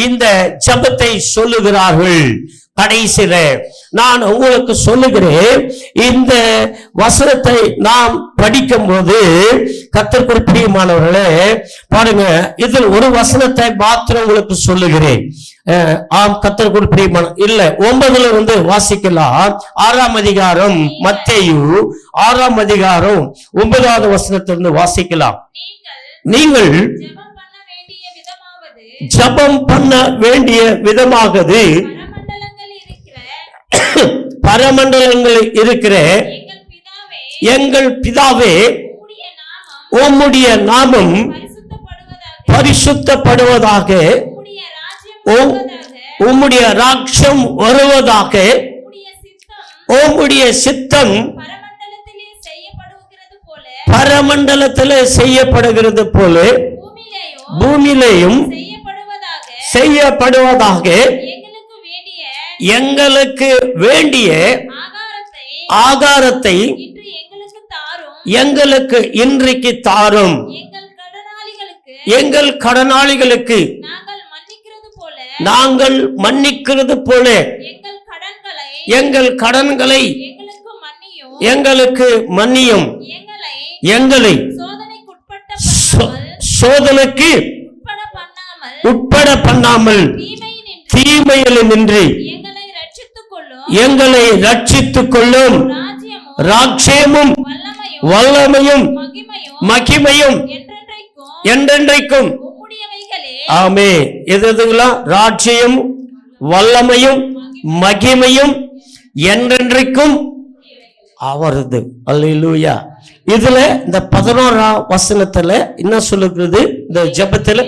இந்த ஜெபத்தை சொல்லுகிறார்கள். கடைசியில நான் உங்களுக்கு சொல்லுகிறேன், இந்த வசனத்தை நாம் படிக்கும் போது கர்த்தருக்கு பிரியமானவர்களே பாருங்க, இதில் ஒரு வசனத்தை மாத்திரம் உங்களுக்கு சொல்லுகிறேன். கர்த்தருக்கு பிரியமான இல்ல 9ல இருந்து வாசிக்கலாம். 6ஆம் அதிகாரம், மத்தேயு 6ஆம் அதிகாரம் 9வது வசனத்திலிருந்து வாசிக்கலாம். நீங்கள் ஜெபம் பண்ண வேண்டிய விதமாகது பரமண்டலங்களில் இருக்கிற எங்கள் பிதாவே, உம்முடைய நாமம் பரிசுத்தப்படுவதாக, உம்முடைய ராஜ்யம் வருவதாக, உம்முடைய சித்தம் பரமண்டலத்திலே செய்யப்படுகிறது போல பூமியிலேயும் செய்யப்படுவதாக, எங்களுக்கு வேண்டிய ஆகாரத்தை எங்களுக்கு இன்றைக்கு தாரும். எங்கள் கடனாளிகளுக்கு நாங்கள் மன்னிக்கிறது போல எங்கள் கடன்களை எங்களுக்கு மன்னியும். எங்களை சோதனைக்கு உட்பட பண்ணாமல் தீமையில் நின்று எங்களை ரட்சித்துக் கொள்ளும். ராஜ்யமும் வல்லமையும் மகிமையும் என்றென்றைக்கும். ஆமே. எதுங்களா? ராஜ்யம், வல்லமையும் மகிமையும் என்றென்றைக்கும் அவரது. அல்லேலூயா. இதுல இந்த 11ஆம் வசனத்துல என்ன சொல்லுகிறது? இந்த ஜெபத்துல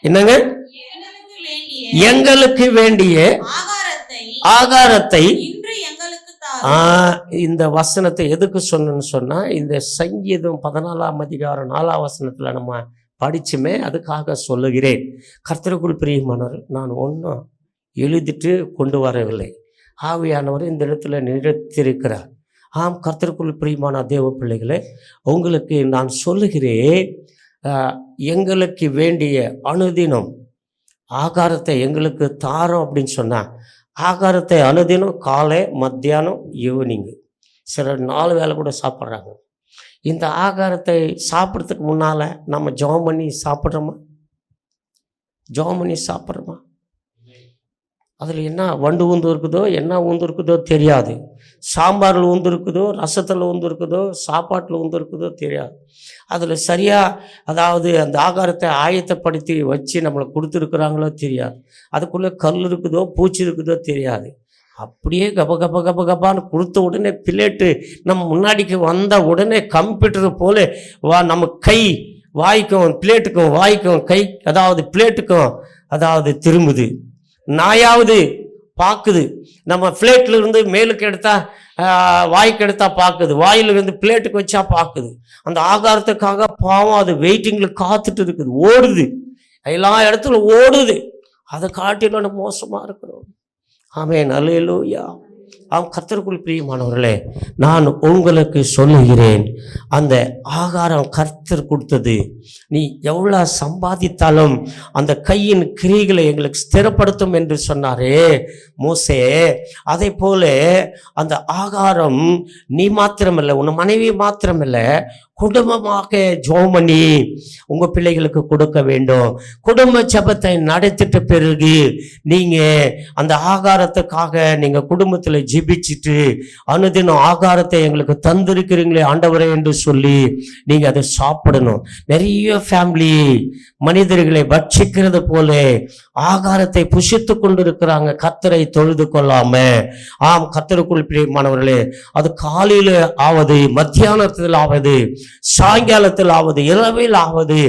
என்னங்க? எங்களுக்கு வேண்டிய ஆகாரத்தை. இந்த வசனத்தை எதுக்கு சொன்னு சொன்னா, இந்த சங்கீதம் 14ஆம் அதிகாரம் 4ஆம் வசனத்துல நம்ம படிச்சுமே, அதுக்காக சொல்லுகிறேன். கர்த்தருக்குள் பிரியமானவர், நான் ஒன்றும் எழுதிட்டு கொண்டு வரவில்லை. ஆவியானவர் இந்த இடத்துல நிறுத்திருக்கிறார். கர்த்தருக்குள் பிரியமான தேவ பிள்ளைகளே, உங்களுக்கு நான் சொல்லுகிறேன், எங்களுக்கு வேண்டிய அனுதினம் ஆகாரத்தை எங்களுக்கு தாரோம் அப்படின்னு சொன்னா, ஆகாரத்தை அனுதினம் காலை, மத்தியானம், ஈவினிங்கு, சிலர் 4 வேளை கூட சாப்பிட்றாங்க. இந்த ஆகாரத்தை சாப்பிட்றதுக்கு முன்னால் நம்ம ஜெபம் பண்ணி சாப்பிட்றோமா? ஜெபம் பண்ணி சாப்பிட்றோமா? அதில் என்ன வண்டு ஊந்து இருக்குதோ, என்ன ஊந்து இருக்குதோ தெரியாது. சாம்பாரில் ஊந்து இருக்குதோ, ரசத்தில் ஊந்து இருக்குதோ, சாப்பாட்டில் ஊந்து இருக்குதோ தெரியாது. அதில் சரியாக, அதாவது அந்த ஆகாரத்தை ஆயத்தப்படுத்தி வச்சு நம்மளை கொடுத்துருக்குறாங்களோ தெரியாது. அதுக்குள்ளே கல் இருக்குதோ, பூச்சி இருக்குதோ தெரியாது. அப்படியே கபான்னு கொடுத்த உடனே பிளேட்டு நம்ம முன்னாடிக்கு வந்த உடனே கம்ப்யூட்டர் போல நம்ம கை வாய்க்கும், பிளேட்டுக்கும் வாய்க்கும், கை அதாவது பிளேட்டுக்கும் அதாவது திரும்புது. நாயாவது பார்க்குது, நம்ம பிளேட்ல இருந்து மேலுக்கு எடுத்தா வாய்க்கு எடுத்தா பார்க்குது, வாயில இருந்து பிளேட்டுக்கு வச்சா பார்க்குது. அந்த ஆகாரத்துக்காக பாவம் அது வெயிட்டிங்ல காத்துட்டு இருக்குது, ஓடுது, எல்லா இடத்துல ஓடுது. அதை காட்டிலும் மோசமா இருக்கிறோம். ஆமென். அல்லேலூயா. கர்த்தருக்குள் பிரியமானவர்களே, நான் உங்களுக்கு சொல்லுகிறேன், அந்த ஆகாரம் கர்த்தர் கொடுத்தது. நீ எவ்வளோ சம்பாதித்தாலும் அந்த கையின் கிரிகளை எங்களுக்கு ஸ்திரப்படுத்தும் என்று சொன்னாரே மோசே, அதே போல அந்த ஆகாரம் நீ மாத்திரமில்லை, உன் மனைவி மாத்திரமில்லை, குடும்பமாக ஜெபம் பண்ணி உங்கள் பிள்ளைகளுக்கு கொடுக்க வேண்டும். குடும்ப ஜெபத்தை நடத்திட்ட பிறகு நீங்கள் அந்த ஆகாரத்துக்காக நீங்கள் குடும்பத்தில் ஜெபிச்சுட்டு அனுதினம் ஆகாரத்தை எங்களுக்கு தந்திருக்கிறீங்களே ஆண்டவரே என்று சொல்லி நீங்கள் அதை சாப்பிடணும். நிறைய ஃபேமிலி மனிதர்களை பட்சிக்கிறது போல ஆகாரத்தை புசித்து கொண்டிருக்கிறாங்க, கர்த்தரை தொழுது கொள்ளாம. ஆம், கர்த்தருக்குள் பிரியமானவர்களே, அது காலையில் ஆவது, மத்தியானத்தில் ஆவது, சாயங்காலத்தில் ஆவது, இரவில் ஆவது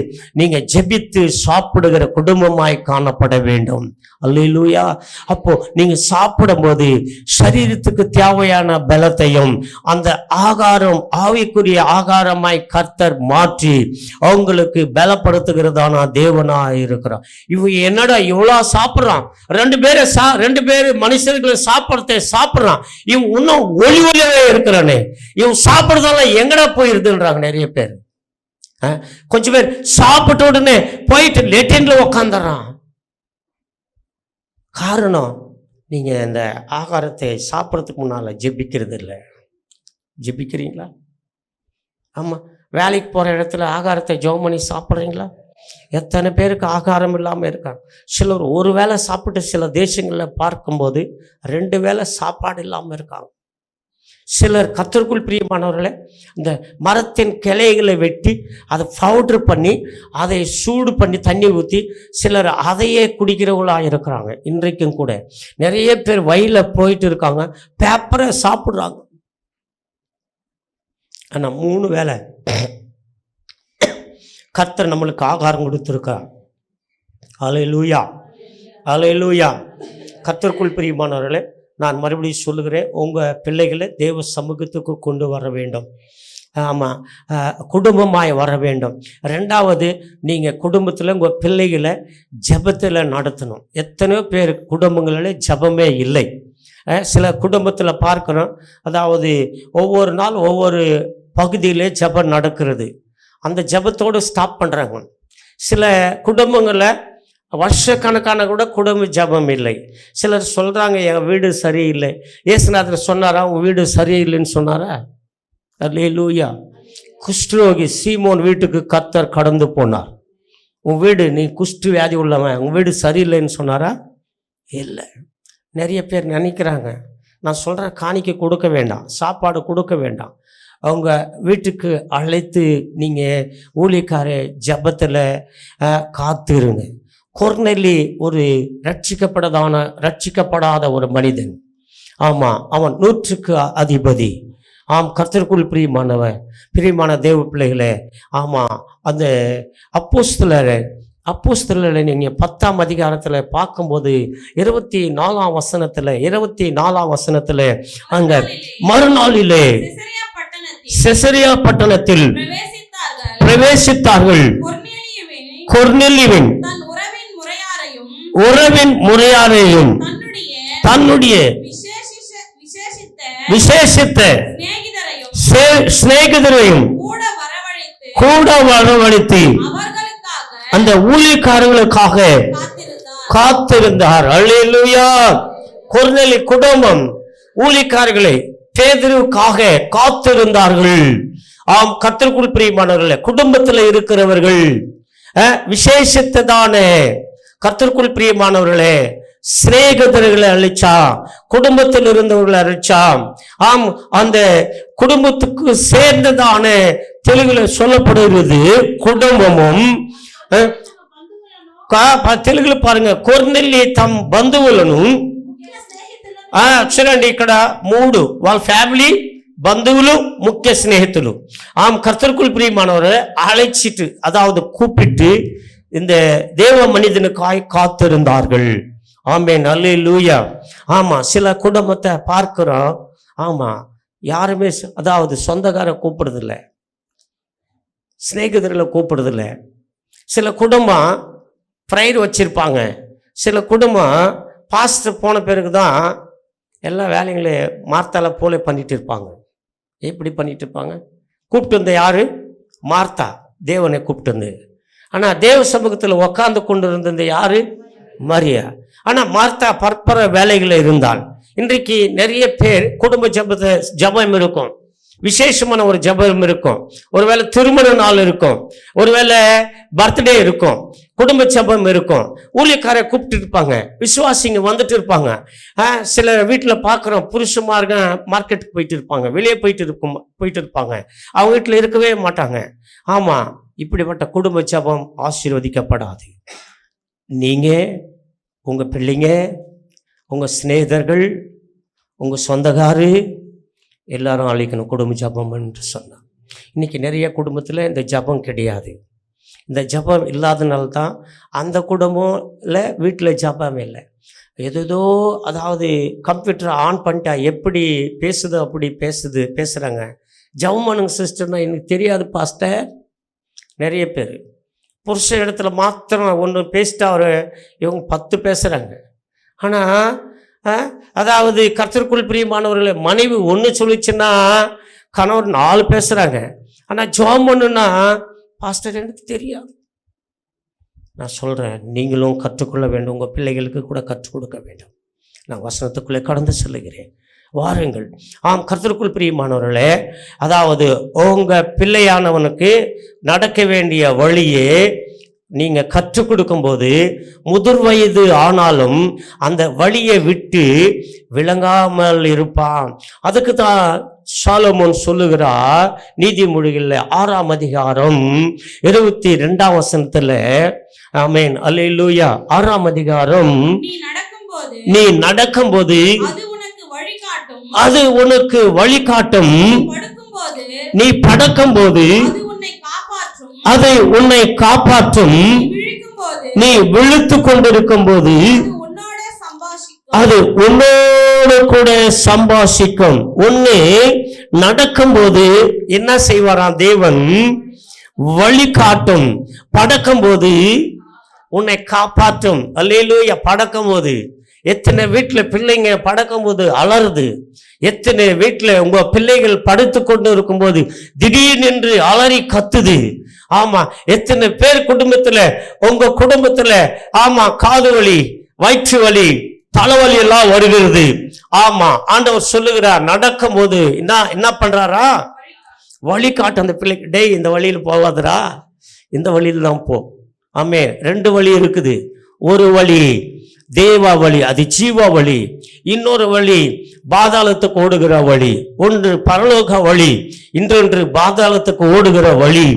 நீங்க ஜெபித்து சாப்பிடுகிற குடும்பமாய் காணப்பட வேண்டும். அல்லேலூயா. அப்போ நீங்க சாப்பிடும் போது சரீரத்துக்கு தேவையான பலத்தையும் அந்த ஆகாரம் ஆவிக்குரிய ஆகாரமாய் கர்த்தர் மாற்றி அவங்களுக்கு பலப்படுத்துகிறதான தேவனா இருக்கிறார். இவங்க என்னடா இவ்வளவு சாப்பிடுறான், ரெண்டு பேரு மனுஷர்களை சாப்பிடுறான், இவன் இன்னும் ஒளி ஒளியாவே இருக்கிறானே, இவன் சாப்பிடுறதால எங்கடா போயிருதுன்றாங்க நிறைய பேர். கொஞ்சம் பேர் சாப்பிட்ட உடனே போயிட்டு லெட்டின்ல உக்காந்துறான். காரணம், நீங்க இந்த ஆகாரத்தை சாப்பிட்றதுக்கு முன்னால ஜெபிக்கிறது இல்லை. ஜெபிக்கிறீங்களா? ஆமா. வேலைக்கு போற இடத்துல ஆகாரத்தை ஜெபம் பண்ணி சாப்பிட்றீங்களா? எத்தனை பேருக்கு ஆகாரம் இல்லாமல் இருக்காங்க. சிலர் ஒரு வேளை சாப்பிட்டு சில தேசங்களில் பார்க்கும்போது 2 வேளை சாப்பாடு இல்லாமல் இருக்காங்க. சிலர் கர்த்தருக்குள் பிரியமானவர்களே, இந்த மரத்தின் கிளைகளை வெட்டி அதை பவுடர் பண்ணி அதை சூடு பண்ணி தண்ணி ஊற்றி சிலர் அதையே குடிக்கிறவங்களாக இருக்கிறாங்க. இன்றைக்கும் கூட நிறைய பேர் வயலில் போயிட்டு இருக்காங்க, பேப்பரை சாப்பிட்றாங்க. ஆனால் 3 வேளை கர்த்தர் நம்மளுக்கு ஆகாரம் கொடுத்துருக்கார். அல்லேலூயா, அல்லேலூயா. கர்த்தருக்குள் பிரியமானவர்களே, நான் மறுபடியும் சொல்லுகிறேன், உங்கள் பிள்ளைகளை தேவ சமூகத்துக்கு கொண்டு வர வேண்டும். ஆமாம், குடும்பமாய் வர வேண்டும். 2வது, நீங்கள் குடும்பத்தில் உங்கள் பிள்ளைகளை ஜெபத்தில் நடத்தணும். எத்தனையோ பேர் குடும்பங்களில் ஜெபமே இல்லை. சில குடும்பத்தில் பார்க்கணும், அதாவது ஒவ்வொரு நாள் ஒவ்வொரு பகுதியிலே ஜெபம் நடக்கிறது, அந்த ஜெபத்தோடு ஸ்டாப் பண்ணுறாங்க. சில குடும்பங்களில் வருஷக்கணக்கான கூட குடும்ப ஜெபம் இல்லை. சிலர் சொல்கிறாங்க, என் வீடு சரியில்லை. இயேசுநாதர் சொன்னாரா உன் வீடு சரியில்லைன்னு சொன்னாரா? அல்லேலூயா. குஷ்டரோகி சீமோன் வீட்டுக்கு கர்த்தர் கடந்து போனார். உன் வீடு, நீ குஷ்டு வியாதி உள்ளவன், உன் வீடு சரியில்லைன்னு சொன்னாரா? இல்லை. நிறைய பேர் நினைக்கிறாங்க, நான் சொல்கிறேன், காணிக்கை கொடுக்க வேண்டாம், சாப்பாடு கொடுக்க வேண்டாம், அவங்க வீட்டுக்கு அழைத்து நீங்கள் ஊழியக்கார ஜெபத்தில் காத்துருங்க. கொர்நேலி ஒரு ரட்சிக்கப்படாத ஒரு மனிதன். ஆமாம், அவன் 100க்கு அதிபதி. ஆம், கர்த்தருக்குள் பிரியமான தேவ பிள்ளைகளே, ஆமாம், அந்த அப்போஸ்தலரை நீங்கள் 10ஆம் அதிகாரத்தில் பார்க்கும்போது 24ஆம் வசனத்தில் அங்க மறுநாளிலே செசரியா பட்டணத்தில் பிரவேசித்தார்கள். கொர்நேலியுவின் உறவின் முறையாரையும் தன்னுடைய விசேஷித்த சிநேகிதரையும் கூட வரவழைத்து அந்த ஊழியக்காரங்களுக்காக காத்திருந்தார். அல்லேலூயா. கொர்நேலி குடும்பம் ஊழியக்காரர்களை பேதுருவுக்காக காத்திருந்தார்கள். ஆம், கர்த்தருக்குள் பிரியமானவர்களே, குடும்பத்தில் இருக்கிறவர்கள் விசேஷித்ததான கர்த்தருக்குள் பிரியமானவர்களே சிநேகிதர்களை அழைச்சா, குடும்பத்தில் இருந்தவர்களை அழைச்சா. ஆம், அந்த குடும்பத்துக்கு சேர்ந்ததான தெலுங்குல சொல்லப்படுகிறது குடும்பமும். తెలుగులో పారుங்க కొర్నెల్లి తమ బంధువులను చూడండి, ఇక్కడ 3 వాళ్ళ ఫ్యామిలీ, బంధువులు, ముఖ్య స్నేహితులు. ஆம், கர்த்தருக்குள் பிரியமானவரை அழைச்சிட்டு, அதாவது கூப்பிட்டு இந்த தேவ மனிதனுக்காய் காத்திருந்தார்கள். ஆமென், அல்லேலூயா. ஆமாம், சில குடும்பத்தை பார்க்கிறோம். ஆமாம், யாருமே அதாவது சொந்தக்கார கூப்பிடுறதில்ல, சிநேகிதர்களை கூப்பிடுறதில்ல. சில குடும்பம் ப்ரையர் வச்சுருப்பாங்க, சில குடும்பம் பாஸ்டர் போன பிறகு தான் எல்லா வேலைகளையும் மார்த்தால போல பண்ணிட்டு இருப்பாங்க. எப்படி பண்ணிட்டு இருப்பாங்க? கூப்பிட்டு வந்த யாரு? மார்த்தா, தேவனை கூப்பிட்டு வந்து. ஆனால் தேவ சமூகத்தில் உக்காந்து கொண்டு இருந்த யாரு? மரியா. ஆனால் மார்த்தா பற்பர வேலைகளில் இருந்தால். இன்றைக்கு நிறைய பேர் குடும்ப ஜபம் இருக்கும், விசேஷமான ஒரு ஜெபம் இருக்கும், ஒருவேளை திருமண நாள் இருக்கும், ஒருவேளை பர்த்டே இருக்கும், குடும்ப ஜெபம் இருக்கும், ஊழியக்காரை கூப்பிட்டு இருப்பாங்க, விசுவாசிங்க வந்துட்டு இருப்பாங்க. சில வீட்டில் பார்க்குறோம், புருஷமார்க மார்க்கெட்டுக்கு போயிட்டு இருப்பாங்க, வெளியே போயிட்டு இருப்பாங்க, அவங்க வீட்டில் இருக்கவே மாட்டாங்க. ஆமாம், இப்படிப்பட்ட குடும்ப ஜெபம் ஆசீர்வதிக்கப்படாது. நீங்கள், உங்கள் பிள்ளைங்க, உங்கள் சிநேகிதர்கள், உங்கள் சொந்தக்காரு எல்லாரும் அழைக்கணும் குடும்ப ஜெபம் என்று சொன்னான். இன்றைக்கி நிறைய குடும்பத்தில் இந்த ஜெபம் கிடையாது. இந்த ஜெபம் இல்லாதனால்தான் அந்த குடும்பம்ல வீட்டில் ஜெபம் இல்லை. ஏதோ அதாவது கம்ப்யூட்டர் ஆன் பண்ணிட்டா எப்படி பேசுதோ அப்படி பேசுகிறாங்க. ஜெபம் பண்ணுங்க சிஸ்டர்னா எனக்கு தெரியாது பாஸ்டர். நிறைய பேர் புருஷ இடத்துல மாத்திரம் ஒன்று பேசிட்டா இவங்க 10 பேசுகிறாங்க. ஆனால் அதாவது கர்த்தருக்குள் பிரியமானவர்களே, மனைவி ஒன்று சொல்லிச்சுன்னா கணவர் 4 பேசுகிறாங்க. ஆனால் ஜெபம் பண்ணுன்னா பாஸ்டர் எனக்கு தெரியாது. நான் சொல்கிறேன், நீங்களும் கற்றுக்கொள்ள வேண்டும், உங்கள் பிள்ளைகளுக்கு கூட கற்றுக் கொடுக்க வேண்டும். நான் வசனத்துக்குள்ளே கடந்து செல்லுகிறேன், வாருங்கள். ஆம், கர்த்தருக்குள் பிரியமானவர்களே, அதாவது உங்கள் பிள்ளையானவனுக்கு நடக்க வேண்டிய வழியே நீங்கள் கற்றுக் கொடுக்கும்போது முதிர் வயது ஆனாலும் அந்த வழியை விட்டு விளங்காமல் இருப்பான். அதுக்கு தான் சாலமோன் சொல்லுகிறார் நீதிமொழிகளில் 6ஆம் அதிகாரம் 22ஆம் வசனத்தில். ஆமென், அல்லேலூயா. 6ஆம் அதிகாரம், நீ நடக்கும்போது அது உனக்கு வழிகாட்டும், நீ படுக்கும்போது அதை உன்னை காப்பாற்றும், நீ விழித்து கொண்டிருக்கும் போது அது உன்னோடு கூட சம்பாஷிக்கும். ஒன்னு நடக்கும்போது என்ன செய்வாராம் தேவன்? வழிகாட்டும். படுக்கும்போது உன்னை காப்பாற்றும். அல்லேலூயா. படுக்கும்போது எத்தனை வீட்டில் பிள்ளைங்க படுக்கும்போது அலறுது, எத்தனை வீட்டில் உங்க பிள்ளைகள் படுத்து கொண்டு இருக்கும்போது திடீர்னு அலறி கத்துது. ஆமா, எத்தனை பேர் குடும்பத்துல, உங்க குடும்பத்துல ஆமா காது வலி, வயிற்று வலி, தலைவலி எல்லாம் வருகிறது. ஆமா, ஆண்டவர் சொல்லுகிறார் நடக்கும் போது என்ன பண்றாரா? வழிகாட்டு அந்த பிள்ளைக்கு. டேய், இந்த வழியில் போகாதரா, இந்த வழியில் தான் போ. ஆமே, 2 வழி இருக்குது. ஒரு வழி தேவா வழி, அது ஜீவா வழி. இன்னொரு வழி பாதாளத்துக்கு ஓடுகிற வழி. ஒன்று பரலோக வழி, இன்னொன்று பாதாளத்துக்கு ஓடுகிற வழி.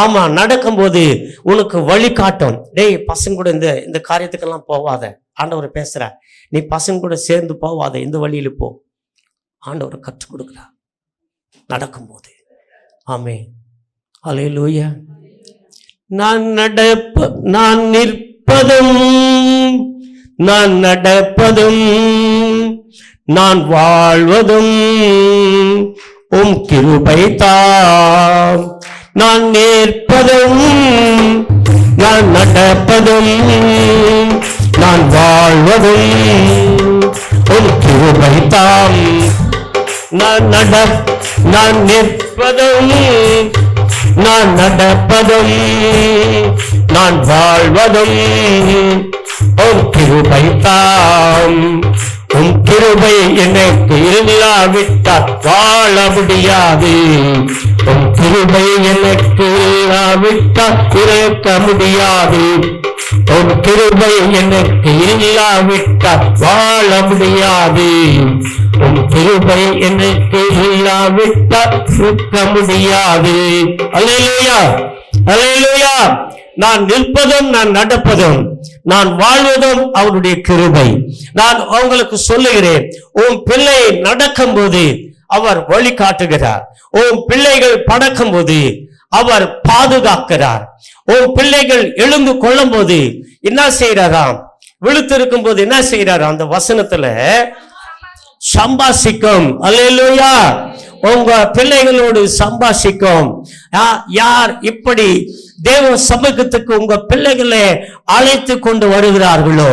ஆமா, நடக்கும்போது உனக்கு வழி காட்டும். டேய், பசங்க கூட இந்த காரியத்துக்கெல்லாம் போவாத, ஆண்டவர் பேசுற. நீ பசங்க கூட சேர்ந்து போவாத, இந்த வழியில போ. ஆண்டவர் கற்றுக் கொடுக்கிறார் நடக்கும்போது. ஆமே, அல்லேலூயா. நான் நிற்பதும் நான் நடப்பதும் நான் வாழ்வதும் உம் கிருபைதான். நான் நிற்பதும் நான் நடப்பதும் நான் வாழ்வதும் உம் கிருபைதான். நான் நிற்பதும் நான் நடப்பதும் நான் வாழ்வதும் உம் கிருபைதான். உம் கிருபை எனக்கு இல்லாவிட்டால் வாழ முடியாது. உம் கிருபை எனக்கு இல்லாவிட்டால் இருக்க முடியாது. உம் கிருபை எனக்கு இல்லாவிட்டால் வாழ முடியாது. உம் கிருபை எனக்கு இல்லாவிட்டால் இருக்க முடியாது. அல்லேலூயா, அல்லேலூயா. நான் நிற்பதும் நான் நடப்பதும் நான் வாழ்வதும் அவருடைய கிருபை. நான் உங்களுக்கு சொல்லுகிறேன், உன் பிள்ளை நடக்கும்போது அவர் வழி காட்டுகிறார். உன் பிள்ளைகள் படுக்கும் போது அவர் பாதுகாக்கிறார். உன் பிள்ளைகள் எழுந்து கொள்ளும் போது என்ன செய்யறாராம்? விழுத்திருக்கும் போது என்ன செய்யறாராம்? அந்த வசனத்துல சம்பாஷிக்கும். அல்லேலூயா. உங்க பிள்ளைகளோடு சம்பாஷிக்கும். யார் இப்படி தேவ சமூகத்துக்கு உங்க பிள்ளைகளை அழைத்து கொண்டு வருகிறார்களோ,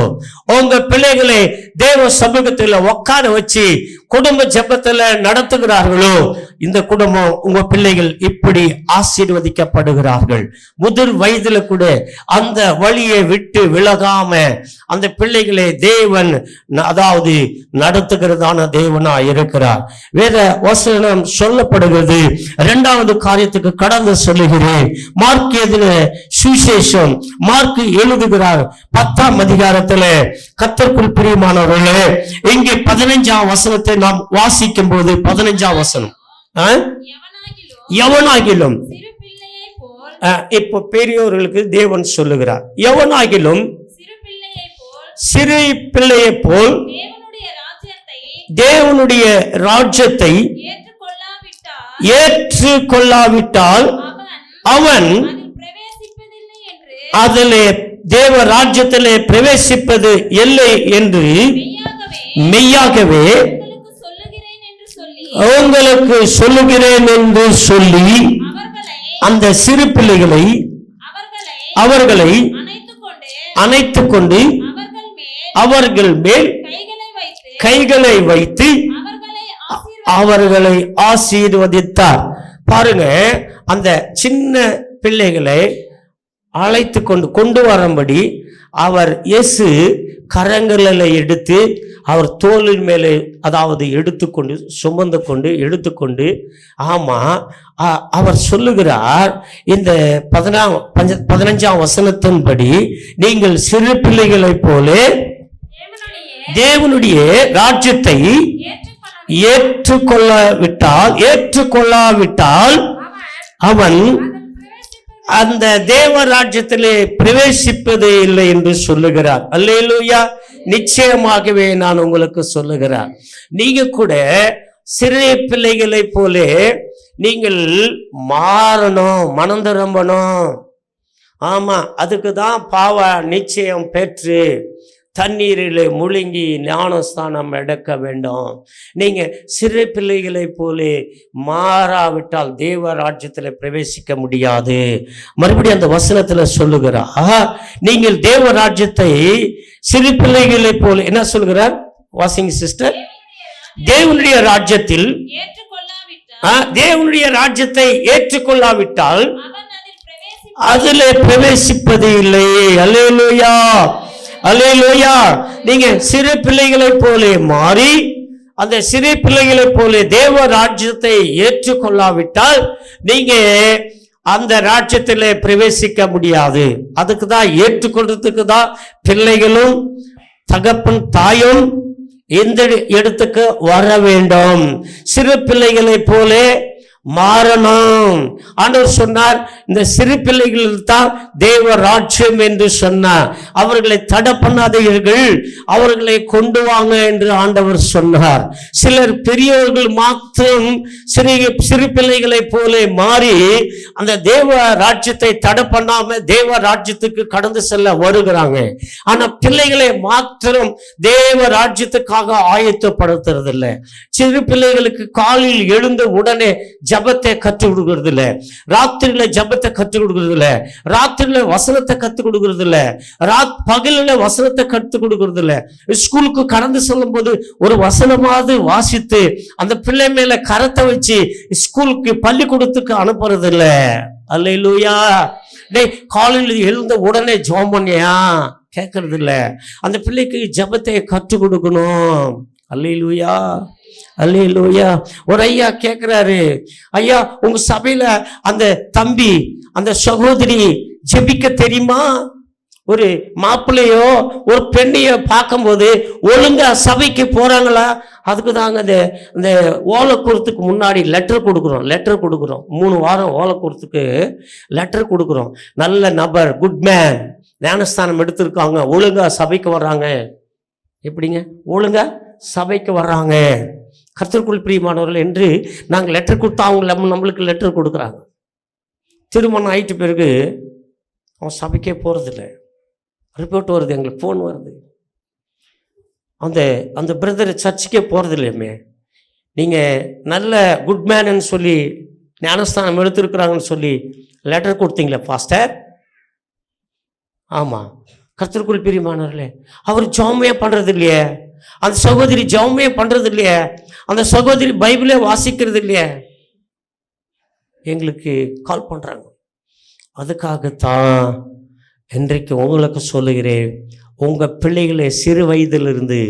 உங்க பிள்ளைகளை தேவ சமூகத்தில் உட்கார வச்சு குடும்ப ஜெபத்துல நடத்துகிறார்களோ இந்த குடும்பம், உங்க பிள்ளைகள் இப்படி ஆசீர்வதிக்கப்படுகிறார்கள். முதிர் வயதுல கூட அந்த வழியை விட்டு விலகாம அந்த பிள்ளைகளை தேவன் அதாவது நடத்துகிறதான தேவனா இருக்கிறார். வேத வசனம் சொல்லப்படுகிறது. இரண்டாவது காரியத்துக்கு கடந்து சொல்லுகிறேன். மார்க் எழுதின சுவிசேஷம், மார்க் எழுதுகிறார் 10ஆம் அதிகாரத்துல. கர்த்தருக்குள் பிரியமானவர்களே, இங்கே 15ஆம் வசனத்தை நாம் வாசிக்கும் போது 15ஆம் வசனம், எவனாகிலும், இப்போ பெரியோர்களுக்கு தேவன் சொல்லுகிறார், எவனாகிலும் சிறு பிள்ளையை போல் தேவனுடைய ராஜ்யத்தை ஏற்றுக்கொள்ளாவிட்டால் அவன் அதிலே தேவ ராஜ்யத்திலே பிரவேசிப்பது இல்லை என்று மெய்யாகவே உங்களுக்கு சொல்லுகிறேன் என்று சொல்லி அந்த சிறு பிள்ளைகளை அவர்களை அணைத்துக் கொண்டு அவர்கள் மேல் கைகளை வைத்து அவர்களை ஆசீர்வதித்தார். பாருங்க, அந்த சின்ன பிள்ளைகளை அழைத்து கொண்டு வரும்படி அவர் இயேசு கரங்களில் எடுத்து அவர் தோளின் மேலே அதாவது எடுத்துக்கொண்டு சுமந்து கொண்டு எடுத்துக்கொண்டு, ஆமா அவர் சொல்லுகிறார் இந்த 15ஆம் வசனத்தின்படி, நீங்கள் சிறு பிள்ளைகளைப் போல தேவனுடைய ராஜ்யத்தை ஏற்றுக்கொள்ளாவிட்டால் அவன் அந்த தேவ ராஜ்யத்திலே பிரவேசிப்பதே இல்லை என்று சொல்லுகிறார். அல்லேலூயா. நிச்சயமாகவே நான் உங்களுக்கு சொல்லுகிறார், நீங்க கூட சிறு பிள்ளைகளை போல நீங்கள் மாறணும், மனம் திரும்பணும். ஆமா, அதுக்கு தான் பாவ நிச்சயம் பெற்று தண்ணீரில் முழுங்கி ஞானஸ்தானம் எடுக்க வேண்டும். நீங்க சிறு பிள்ளைகளை போல மாறாவிட்டால் தேவ ராஜ்யத்தில் பிரவேசிக்க முடியாது. மறுபடியும் அந்த வசனத்துல சொல்லுகிறார், நீங்கள் தேவ ராஜ்யத்தை சிறு பிள்ளைகளை போல என்ன சொல்கிறார் வாசிங்க சிஸ்டர், தேவனுடைய ராஜ்யத்தில் தேவனுடைய ராஜ்யத்தை ஏற்றுக்கொள்ளாவிட்டால் அதிலே பிரவேசிப்பது இல்லை. அல்லேலூயா, அல்லேலூயா. நீங்க சிறு பிள்ளைகளை போல மாறி அந்த சிறு பிள்ளைகளை போல தேவ ராஜ்யத்தை ஏற்றுக்கொள்ளாவிட்டால் நீங்க அந்த ராஜ்யத்திலே பிரவேசிக்க முடியாது. அதுக்கு தான் ஏற்றுக்கொள்றதுக்கு தான் பிள்ளைகளும் தகப்பன் தாயும் இந்த இடத்துக்கு வர வேண்டும். சிறு பிள்ளைகளை போல மாறணும். ஆண்டவர் சொன்னார், இந்த சிறு பிள்ளைகள் தான் தேவ ராஜ்யம் என்று சொன்னார். அவர்களை தடை பண்ணாதீர்கள், அவர்களை கொண்டு வாங்க என்று ஆண்டவர் சொன்னார். சிலர் பெரியவர்கள் மாத்திரம் சிறு பிள்ளைகளை போல மாறி அந்த தேவ ராஜ்யத்தை தடை பண்ணாம தேவ ராஜ்யத்துக்கு கடந்து செல்ல வருகிறாங்க. ஆனா பிள்ளைகளை மாத்திரம் தேவ ராஜ்யத்துக்காக ஆயத்தப்படுத்துறது இல்லை. சிறு பிள்ளைகளுக்கு காலில் எழுந்த உடனே ஜபத்தை கற்றுக் கொடுக்கிறது இல்ல, ராத்திரியில ஜபத்தை கற்றுக் கொடுக்கிறது இல்ல, ராத்திரியில வசனத்தை கற்றுக் கொடுக்கிறது இல்ல, பகலில வசனத்தை கற்றுக் கொடுக்கிறது இல்ல. ஸ்கூலுக்கு கடந்து செல்லும் போது ஒரு வசனமாவது வாசித்து அந்த பிள்ளை மேல கரத்தை வச்சு ஸ்கூலுக்கு பள்ளிக்கூடத்துக்கு அனுப்புறது இல்ல. அல்லேலூயா. டேய், காலையில் எழுந்த உடனே ஜெபம் பண்ணியா கேட்கறது இல்ல. அந்த பிள்ளைக்கு ஜபத்தை கற்றுக் கொடுக்கணும். அல்லேலூயா, அல்லேலூயா. ஒரு ஐயா கேட்கிறாரு, ஐயா உங்க சபையில அந்த தம்பி அந்த சகோதரி ஜெபிக்க தெரியுமா? ஒரு மாப்பிள்ளையோ ஒரு பெண்ணையோ பார்க்கும்போது ஒழுங்கா சபைக்கு போறாங்களா? அதுக்கு தாங்க இந்த ஓலைக்கூறத்துக்கு முன்னாடி லெட்டர் கொடுக்குறோம் 3 வாரம் ஓலைக்கூறத்துக்கு லெட்டர் கொடுக்குறோம். நல்ல நபர், குட் மேன், ஞானஸ்தானம் எடுத்திருக்காங்க, ஒழுங்கா சபைக்கு வர்றாங்க. எப்படிங்க ஒழுங்கா சபைக்கு வர்றாங்க, கர்த்தருக்குள் பிரியமானவர்கள் என்று நாங்கள் லெட்டர் கொடுத்தா அவங்க நம்மளுக்கு லெட்டர் கொடுக்குறாங்க. திருமணம் ஆயிட்டு பிறகு அவன் சபைக்கே போகிறதில்ல. ரிப்போர்ட் வருது, எங்களுக்கு ஃபோன் வருது, அந்த பிரதர் சர்ச்சுக்கே போகிறதில்லையுமே. நீங்கள் நல்ல குட் மேன்னு சொல்லி ஞானஸ்தானம் எடுத்துருக்குறாங்கன்னு சொல்லி லெட்டர் கொடுத்தீங்களே பாஸ்டர். ஆமாம், கர்த்தருக்குள் பிரியமானவர்களே, அவர் ஜாமையாக பண்ணுறது இல்லையே. அந்த சகோதரி ஜெபமே பண்றது இல்லையே, அந்த சகோதரி பைபிளே வாசிக்கிறது இல்லையே, எங்களுக்கு கால் பண்றாங்க. அதுக்காகத்தான் இன்றைக்கு உங்களுக்கு சொல்லுகிறேன், உங்க பிள்ளைகளை சிறு வயதிலிருந்து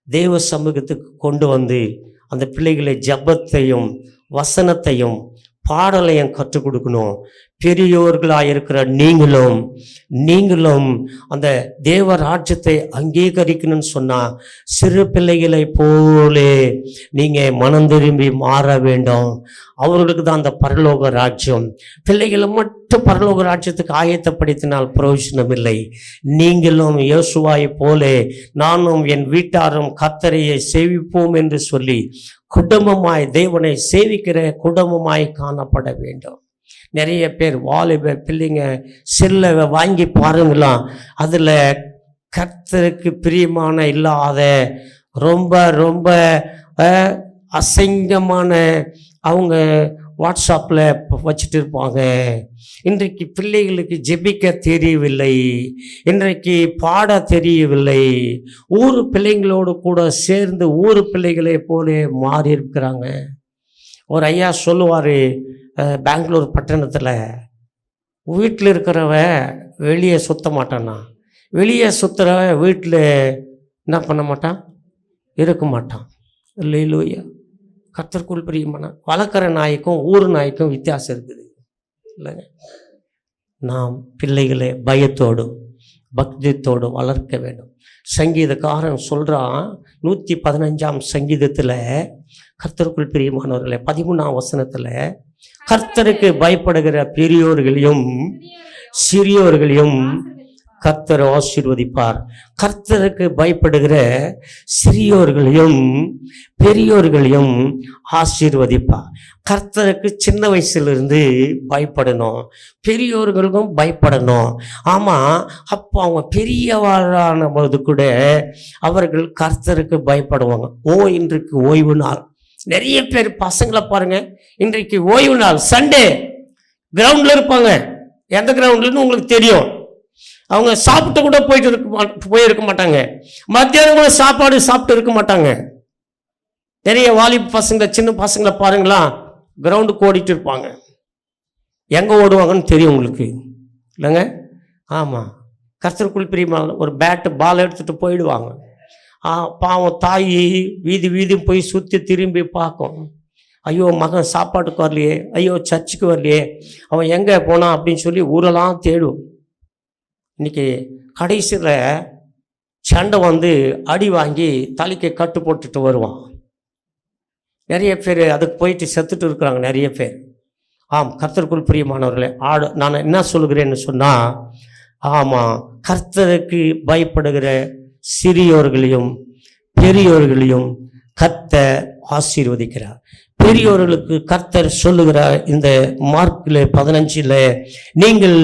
தேவ சமூகத்துக்கு கொண்டு வந்து அந்த பிள்ளைகளை ஜெபத்தையும் வசனத்தையும் பாடலையும் கற்றுக் கொடுக்கணும். பெரியோர்களாக இருக்கிற நீங்களும் அந்த தேவ ராஜ்யத்தை அங்கீகரிக்கணும்னு சொன்னா சிறு பிள்ளைகளை போலே நீங்க மனம் திரும்பி மாற வேண்டும். அவர்களுக்கு தான் அந்த பரலோக ராஜ்யம். பிள்ளைகளை மட்டும் பரலோக ராஜ்யத்துக்கு ஆயத்தப்படுத்தினால் பிரயோஜனம் இல்லை. நீங்களும் யோசுவாயை போலே நானும் என் வீட்டாரும் கர்த்தரையை சேவிப்போம் என்று சொல்லி குடும்பமாய் தேவனை சேவிக்கிற குடும்பமாய் காணப்பட வேண்டும். நிறைய பேர் வாலிப பிள்ளைங்க செல்லை வாங்கி பாருங்களாம், அதில் கர்த்தருக்கு பிரியமான இல்லாத ரொம்ப ரொம்ப அசிங்கமான அவங்க வாட்ஸ்அப்பில் வச்சுட்டு இருப்பாங்க. இன்றைக்கு பிள்ளைகளுக்கு ஜெபிக்க தெரியவில்லை, இன்றைக்கு பாட தெரியவில்லை. ஊர் பிள்ளைங்களோடு கூட சேர்ந்து ஊர் பிள்ளைகளை போல மாறி இருக்கிறாங்க. ஒரு ஐயா சொல்லுவார், பெங்களூர் பட்டணத்தில் வீட்டில் இருக்கிறவ வெளியே சுற்ற மாட்டானா, வெளியே சுற்றுறவ வீட்டில் என்ன பண்ண மாட்டான், இருக்க மாட்டான். இல்லையா? கர்த்தருக்குள் பிரியமான வளர்க்குற நாய்க்கும் ஊர் நாய்க்கும் வித்தியாசம் இருக்குது இல்லைங்க. நாம் பிள்ளைகளை பயத்தோடும் பக்தியத்தோடும் வளர்க்க வேண்டும். சங்கீதக்காரன் சொல்கிறான் 115ஆம் சங்கீதத்தில், கர்த்தருக்குள் பிரியமானவர்களே 13ஆம் வசனத்தில், கர்த்தருக்கு பயப்படுகிற பெரியோர்களையும் சிறியோர்களையும் கர்த்தர் ஆசீர்வதிப்பார். கர்த்தருக்கு பயப்படுகிற சிறியோர்களையும் பெரியோர்களையும் ஆசீர்வதிப்பார். கர்த்தருக்கு சின்ன வயசுலேருந்து பயப்படணும், பெரியோர்களுக்கும் பயப்படணும். ஆமாம், அப்போ அவங்க பெரியவரான போது கூட அவர்கள் கர்த்தருக்கு பயப்படுவாங்க. இன்றைக்கு ஓய்வு நாள். நிறைய பேர் பசங்களை பாருங்க, இன்றைக்கு ஓய்வு நாள், சண்டே கிரவுண்டில் இருப்பாங்க. எந்த கிரவுண்ட்லன்னு உங்களுக்கு தெரியும். அவங்க சாப்பிட்டு கூட போயிருக்க மாட்டாங்க. மத்தியானம் கூட சாப்பாடு சாப்பிட்டு இருக்க மாட்டாங்க. நிறைய வாலிப பசங்க சின்ன பசங்களை பாருங்களா, கிரவுண்டுக்கு ஓடிட்டு இருப்பாங்க. எங்கே ஓடுவாங்கன்னு தெரியும் உங்களுக்கு இல்லைங்க? ஆமாம், கர்த்தருக்குள் பிரியமான ஒரு பேட்டு பால் எடுத்துகிட்டு போயிடுவாங்க. பாவம் தாய் வீதி போய் சுற்றி திரும்பி பார்க்கும். ஐயோ மகன் சாப்பாட்டுக்கு வரலையே, ஐயோ சர்ச்சுக்கு வரலையே, அவன் எங்கே போனான் அப்படின்னு சொல்லி ஊரெல்லாம் தேடும். இன்னைக்கு கடைசியில் சண்டை வந்து அடி வாங்கி தலைக்கு கட்டு போட்டுட்டு வருவான். நிறைய பேர் அதுக்கு போயிட்டு செத்துட்டு இருக்கிறாங்க நிறைய பேர். கர்த்தருக்குள் பிரியமானவர்களே, நான் என்ன சொல்லுகிறேன்னு சொன்னால், ஆமாம், கர்த்தருக்கு பயப்படுகிற சிறியோர்களையும் பெரியோர்களையும் கர்த்தர் ஆசீர்வதிக்கிறார். பெரியோர்களுக்கு கர்த்தர் சொல்லுகிறார் இந்த மார்க்கில் 15, நீங்கள்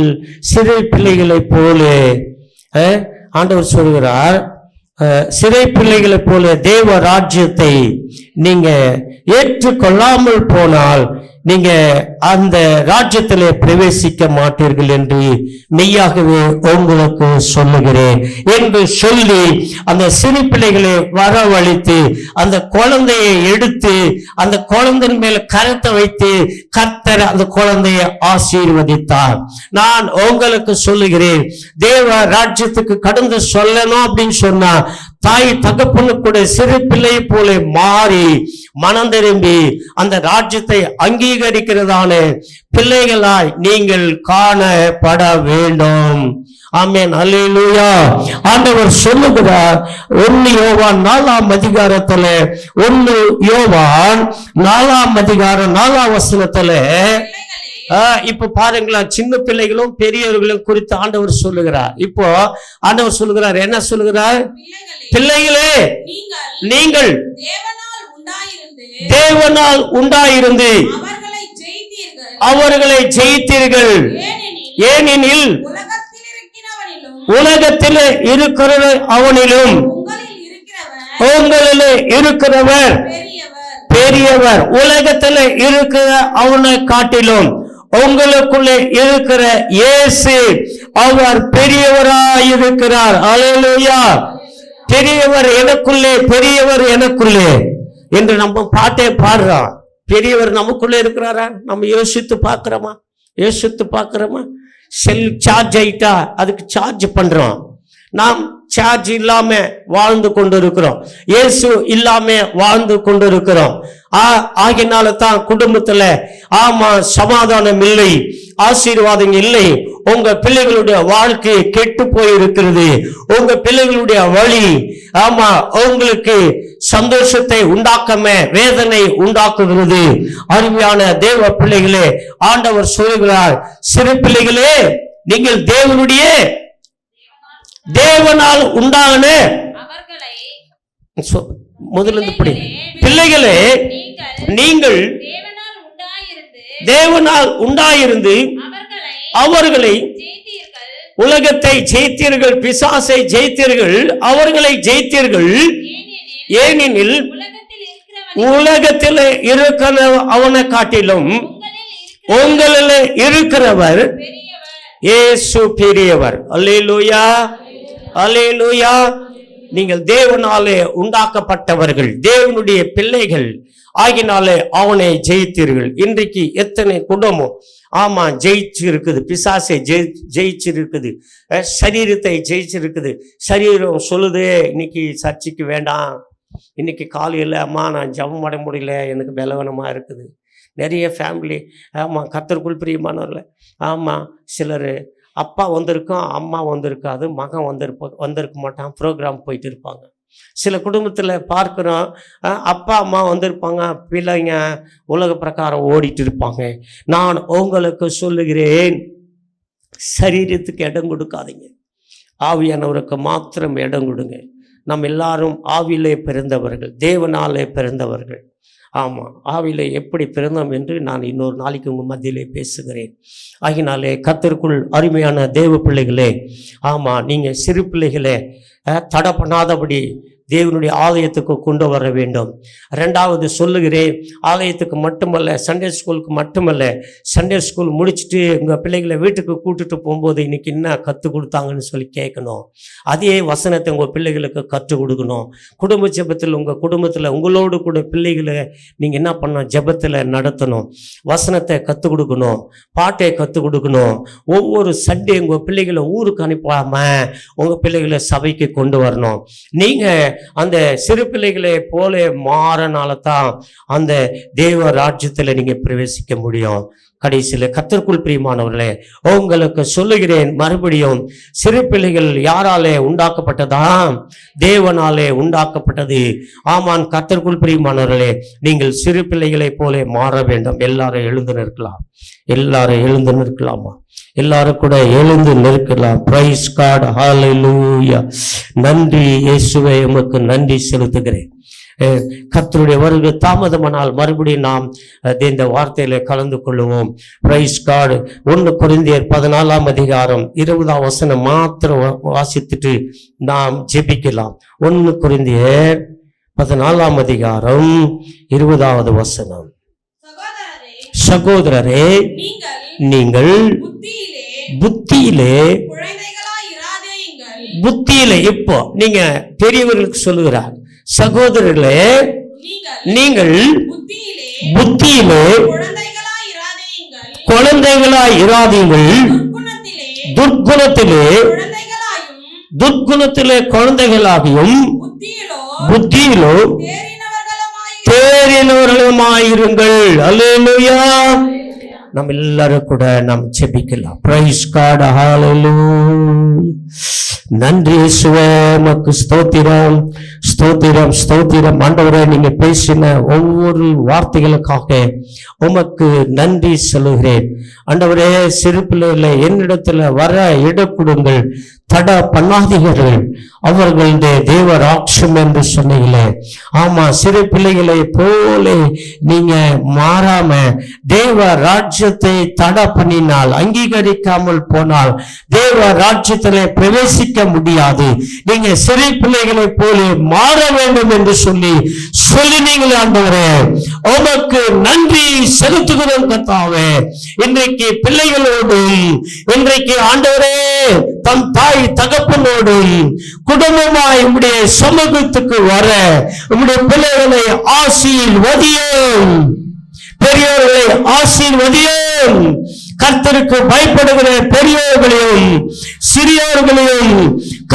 சிறை பிள்ளைகளை போல, ஆண்டவர் சொல்கிறார், சிறை பிள்ளைகளை போல தேவ ராஜ்யத்தை நீங்க ஏற்றுக்கொள்ளாமல் போனால் நீங்க அந்த ராஜ்யத்திலே பிரவேசிக்க மாட்டீர்கள் என்று மெய்யாகவே உங்களுக்கு சொல்லுகிறேன் என்று சொல்லி அந்த சிறு பிள்ளைகளை வரவழைத்து அந்த குழந்தையை எடுத்து அந்த குழந்தையின் மேல கரத்தை வைத்து கர்த்தர் அந்த குழந்தையை ஆசீர்வதித்தார். நான் உங்களுக்கு சொல்லுகிறேன், தேவ ராஜ்யத்துக்கு கடந்து சொல்லணும் அப்படின்னு சொன்னா தாய் தகப்பனு கூட சிறு பிள்ளை போல மாறி மனம் திரும்பி அந்த ராஜ்யத்தை அங்கீகரிக்கிறதான பிள்ளைகளாய் நீங்கள் காணப்பட வேண்டும். ஆமென், அல்லேலூயா. ஆண்டவர் சொல்லுகிறார் 1 யோவான் 4ஆம் அதிகாரத்துல 1 யோவான் 4ஆம் அதிகாரம் 4ஆம் வசனத்துல, இப்ப பாருங்களா, சின்ன பிள்ளைகளும் பெரியவர்களும் குறித்து ஆண்டவர் சொல்லுகிறார். இப்போ ஆண்டவர் சொல்லுகிறார், என்ன சொல்லுகிறார்? பிள்ளைகளே, நீங்கள் தேவனால் உண்டாயிருந்து அவர்களை ஜெயித்தீர்கள். ஏனெனில் உலகத்தில் இருக்கிற அவனிலும் உங்களில் இருக்கிறவர் பெரியவர். உலகத்தில் இருக்கிற அவனை காட்டிலும் உங்களுக்குள்ளே இருக்கிற இயேசு அவர் பெரியவராயிருக்கிறார். அல்லேலூயா. பெரியவர் எனக்குள்ளே, பெரியவர் எனக்குள்ளே என்று நம்ம பாட்டே பாடுறோம். பெரியவர் நமக்குள்ளே இருக்கிறாரா? நம்ம யோசித்து பார்க்கிறோமா? செல் சார்ஜ் ஆயிட்டா அதுக்கு சார்ஜ் பண்றோம். நாம் சார்ஜ் இல்லாம வாழ்ந்து கொண்டு இருக்கிறோம். இயேசு இல்லாம வாழ்ந்து கொண்டு இருக்கிறோம். ஆகினால தான் குடும்பத்துல சமாதானம் இல்லை, ஆசீர்வாதம் இல்லை. உங்க பிள்ளைகளுடைய வாழ்க்கை கெட்டு போயிருக்கிறது. உங்க பிள்ளைகளுடைய வழி உங்களுக்கு சந்தோஷத்தை உண்டாக்காம வேதனை உண்டாக்குகிறது. அருமையான தேவ பிள்ளைகளே, ஆண்டவர் சொல்கிறார், சிறு பிள்ளைகளே நீங்கள் தேவனுடைய தேவனால் உண்டான முதலில் பிள்ளைகளே நீங்கள் தேவனால் உண்டாயிருந்து அவர்களை உலகத்தை ஜெயித்தீர்கள், பிசாசை ஜெயித்தீர்கள், அவர்களை ஜெயித்தீர்கள். ஏனெனில் உலகத்தில் இருக்கிற அவனை காட்டிலும் உங்களில் இருக்கிறவர் இயேசு பெரியவர். அல்லேலூயா, அல்லேலூயா. நீங்கள் தேவனாலே உண்டாக்கப்பட்டவர்கள், தேவனுடைய பிள்ளைகள் ஆகினாலே அவனை ஜெயித்தீர்கள். இன்றைக்கு எத்தனை குடும்பம் ஜெயிச்சிருக்குது, பிசாசை ஜெயிச்சிருக்குது, சரீரத்தை ஜெயிச்சிருக்குது. சரீரம் சொல்லுது, இன்னைக்கு சர்ச்சைக்கு வேண்டாம், இன்னைக்கு காலையில் நான் ஜெபம் பண்ண முடியல, எனக்கு பலவீனமா இருக்குது. நிறைய ஃபேமிலி கர்த்தருக்குள் பிரியமானவர்கள சிலர் அப்பா வந்திருக்கும், அம்மா வந்திருக்காது, மகன் வந்திருக்க மாட்டான், ப்ரோக்ராம் போயிட்டு இருப்பாங்க. சில குடும்பத்தில் பார்க்குறோம், அப்பா அம்மா வந்திருப்பாங்க, பிள்ளைங்க உலக பிரகாரம் ஓடிட்டு இருப்பாங்க. நான் உங்களுக்கு சொல்லுகிறேன், சரீரத்துக்கு இடம் கொடுக்காதீங்க, ஆவியானவருக்கு மாத்திரம் இடம் கொடுங்க. நம்ம எல்லாரும் ஆவியிலே பிறந்தவர்கள், தேவனாலே பிறந்தவர்கள். ஆவியிலே எப்படி பிறந்தோம் என்று நான் இன்னொரு நாளைக்கு உங்கள் மத்தியிலே பேசுகிறேன். ஆகினாலே கர்த்தருக்குள் அருமையான தேவ பிள்ளைகளே, நீங்கள் சிறு பிள்ளைகளே தடை பண்ணாதபடி தேவனுடைய ஆலயத்துக்கு கொண்டு வர வேண்டும். ரெண்டாவது சொல்லுகிறேன், ஆலயத்துக்கு மட்டுமல்ல, சண்டே ஸ்கூலுக்கு மட்டுமல்ல, சண்டே ஸ்கூல் முடிச்சுட்டு உங்கள் பிள்ளைகளை வீட்டுக்கு கூட்டுட்டு போகும்போது இன்னைக்கு என்ன கற்றுக் கொடுத்தாங்கன்னு சொல்லி கேட்கணும். அதே வசனத்தை உங்கள் பிள்ளைகளுக்கு கற்றுக் கொடுக்கணும். குடும்ப ஜெபத்தில் உங்கள் குடும்பத்தில் உங்களோடு கூட பிள்ளைகளை நீங்கள் என்ன பண்ணணும், ஜெபத்தில் நடத்தணும், வசனத்தை கற்றுக் கொடுக்கணும், பாட்டை கற்றுக் கொடுக்கணும். ஒவ்வொரு சண்டே உங்கள் பிள்ளைகளை ஊருக்கு அனுப்பாமல் உங்கள் பிள்ளைகளை சபைக்கு கொண்டு வரணும். நீங்கள் அந்த சிறு பிள்ளைகளை போல மாறனால தான் அந்த தேவ ராஜ்யத்தில் நீங்க பிரவேசிக்க முடியும். கடைசியில் கர்த்தருக்குள் பிரியமானவர்களே, உங்களுக்கு சொல்லுகிறேன் மறுபடியும், சிறு பிள்ளைகள் யாராலே உண்டாக்கப்பட்டதா? தேவனாலே உண்டாக்கப்பட்டது. ஆமான், கர்த்தருக்குள் பிரியமானவர்களே, நீங்கள் சிறு பிள்ளைகளை போல மாற வேண்டும். எல்லாரும் எழுந்து நிற்கலாம், எல்லாரும் எழுந்து நிற்கலாமா? எல்லாரும் கூட எழுந்து நிற்கலாம். பிரைஸ் காட், ஹல்லேலூயா. நன்றி இயேசுவே, உமக்கு நன்றி செலுத்துகிறேன். கர்த்தருடைய வருகை தாமதமானால் மறுபடியும் நாம் இந்த வார்த்தையில கலந்து கொள்ளுவோம். Price God. 1 கொரிந்தியர் 14ஆம் அதிகாரம் 20ஆம் வசனம் மாத்திரம் வாசித்துட்டு நாம் ஜெபிக்கலாம். 1 கொரிந்தியர் 14ஆம் அதிகாரம் 20ஆவது வசனம். சகோதரரே, நீங்கள் புத்தியிலே இப்போ நீங்க பெரியவர்களுக்கு சொல்லுகிறார், சகோதரர்களே நீங்கள் புத்தியிலே குழந்தைகளாய் இராதீங்கள், துர்க்குணத்திலே குழந்தைகளாகியும் புத்தியிலோ தேறினவர்களுமாயிருங்கள். அல்லேலூயா. நம்ம எல்லாரும் கூட நாம் ஜெபிக்கலாம். பிரைஸ் காட், ஹல்லேலூயா. நன்றி இயேசுவே, உமக்கு ஸ்தோத்திரம், ஸ்தோத்திரம், ஸ்தோத்திரம். ஆண்டவரே, நீங்க பேசின ஒவ்வொரு வார்த்தைகளுக்காக உமக்கு நன்றி சொல்லுகிறேன். ஆண்டவரே, சிறு பிள்ளைகளை என்னிடத்துல வர இடம் கொடுங்கள், தடை பண்ணாதீர்கள், அவர்களுடைய தேவ ராட்சம் என்று சொன்னீங்களே. சிறு பிள்ளைகளை போல நீங்க மாறாம தேவ ராஜ்யத்தை தடை பண்ணினால், அங்கீகரிக்காமல் போனால் தேவ ராஜ்யத்திலே பிரவேசிக்க முடியாது. நீங்க சிறு பிள்ளைகளை போல மாற வேண்டும் என்று சொல்லினீங்களே. ஆண்டவரே, உமக்கு நன்றி செலுத்துகிறோம் கர்த்தாவே. இன்றைக்கு பிள்ளைகளோடு, இன்றைக்கு ஆண்டவரே தம் தாய் தகப்பனோடும் குடும்பமாய் உம்முடைய சமூகத்துக்கு வர உம்முடைய பிள்ளைகளை ஆசீர்வதியும், பெரியோர்களை ஆசீர்வதியும். கர்த்தருக்கு பயப்படுகிற பெரியோர்களையும் சிறியோர்களையும்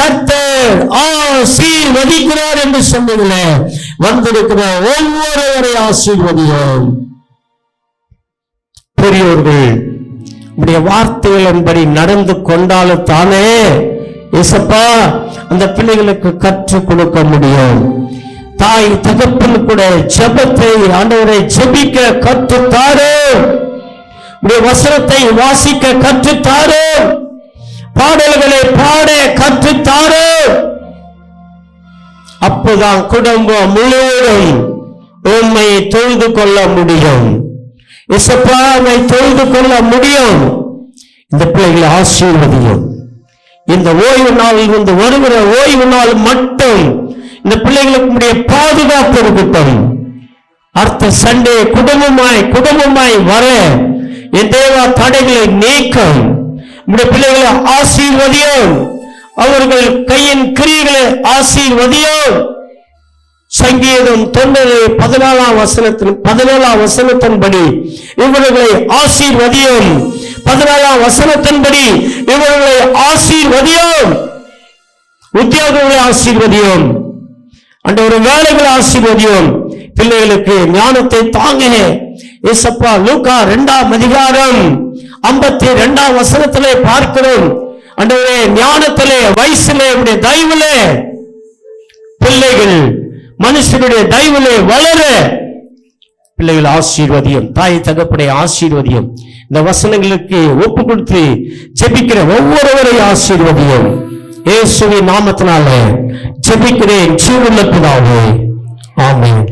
கர்த்தர் ஆசீர்வதிக்கிறார் என்று சொன்னதில்லை. வந்திருக்கிற ஒவ்வொருவரை ஆசீர்வதியும். பெரியோர்கள் உடைய வார்த்தைகளின்படி நடந்து கொண்டாலும் தானே ஏசப்பா அந்த பிள்ளைகளுக்கு கற்றுக் கொடுக்க முடியும். தாய் தகப்பன் கூட ஜெபத்தை ஆண்டவரை ஜெபிக்க கற்றுத்தாரு, உடைய வசனத்தை வாசிக்க கற்றுத்தாரு, பாடல்களை பாட கற்றுத்தாரு. அப்போதான் குடும்பம் முழுவதும் உம்மை தொழுது கொள்ள முடியும். இசப்பா உம்மை தொழுது கொள்ள முடியும். இந்த பிள்ளைகளை ஆசீர்வதியும். இந்த ஓய்வு நாளில் இருந்து வருகிற ஓய்வு நாள் மட்டும் இந்த பிள்ளைகளுக்கு பாதுகாப்பு இருக்கட்டும். அடுத்த சண்டே குடும்பமாய் வர என் தேவா தடைகளை நீக்கும். நம்முடைய பிள்ளைகளை ஆசீர்வதியும். அவர்கள் கையின் கிரியைகளை ஆசீர்வதியும். சங்கீதம் 14 வசனத்தின்படி இவர்களை ஆசீர்வதியும். 14 வசனத்தின்படி இவர்களை ஆசீர்வதியும். உத்தியோகங்களை ஆசீர்வதியும். ஒரு வேலைகளை ஆசீர்வதியும். பிள்ளைகளுக்கு ஞானத்தை தாங்க. ஏசப்பா லூக்கா 2ஆம் அதிகாரம் 52ஆம் வசனத்திலே பார்க்கிறோம். ஆண்டவரே ஞானத்திலே வயசிலே உடைய தயவிலே பிள்ளைகள் மனுஷனுடைய தயவிலே வளர பிள்ளைகள் ஆசீர்வதியும். தாய் தகப்பனை ஆசீர்வதியும். இந்த வசனங்களுக்கு ஒப்பு கொடுத்து ஜெபிக்கிற ஒவ்வொருவரை ஆசீர்வதியும். இயேசுவின் நாமத்தினாலே ஜெபிக்கிறேன் ஜீவனுள்ள பிதாவே, ஆமென்.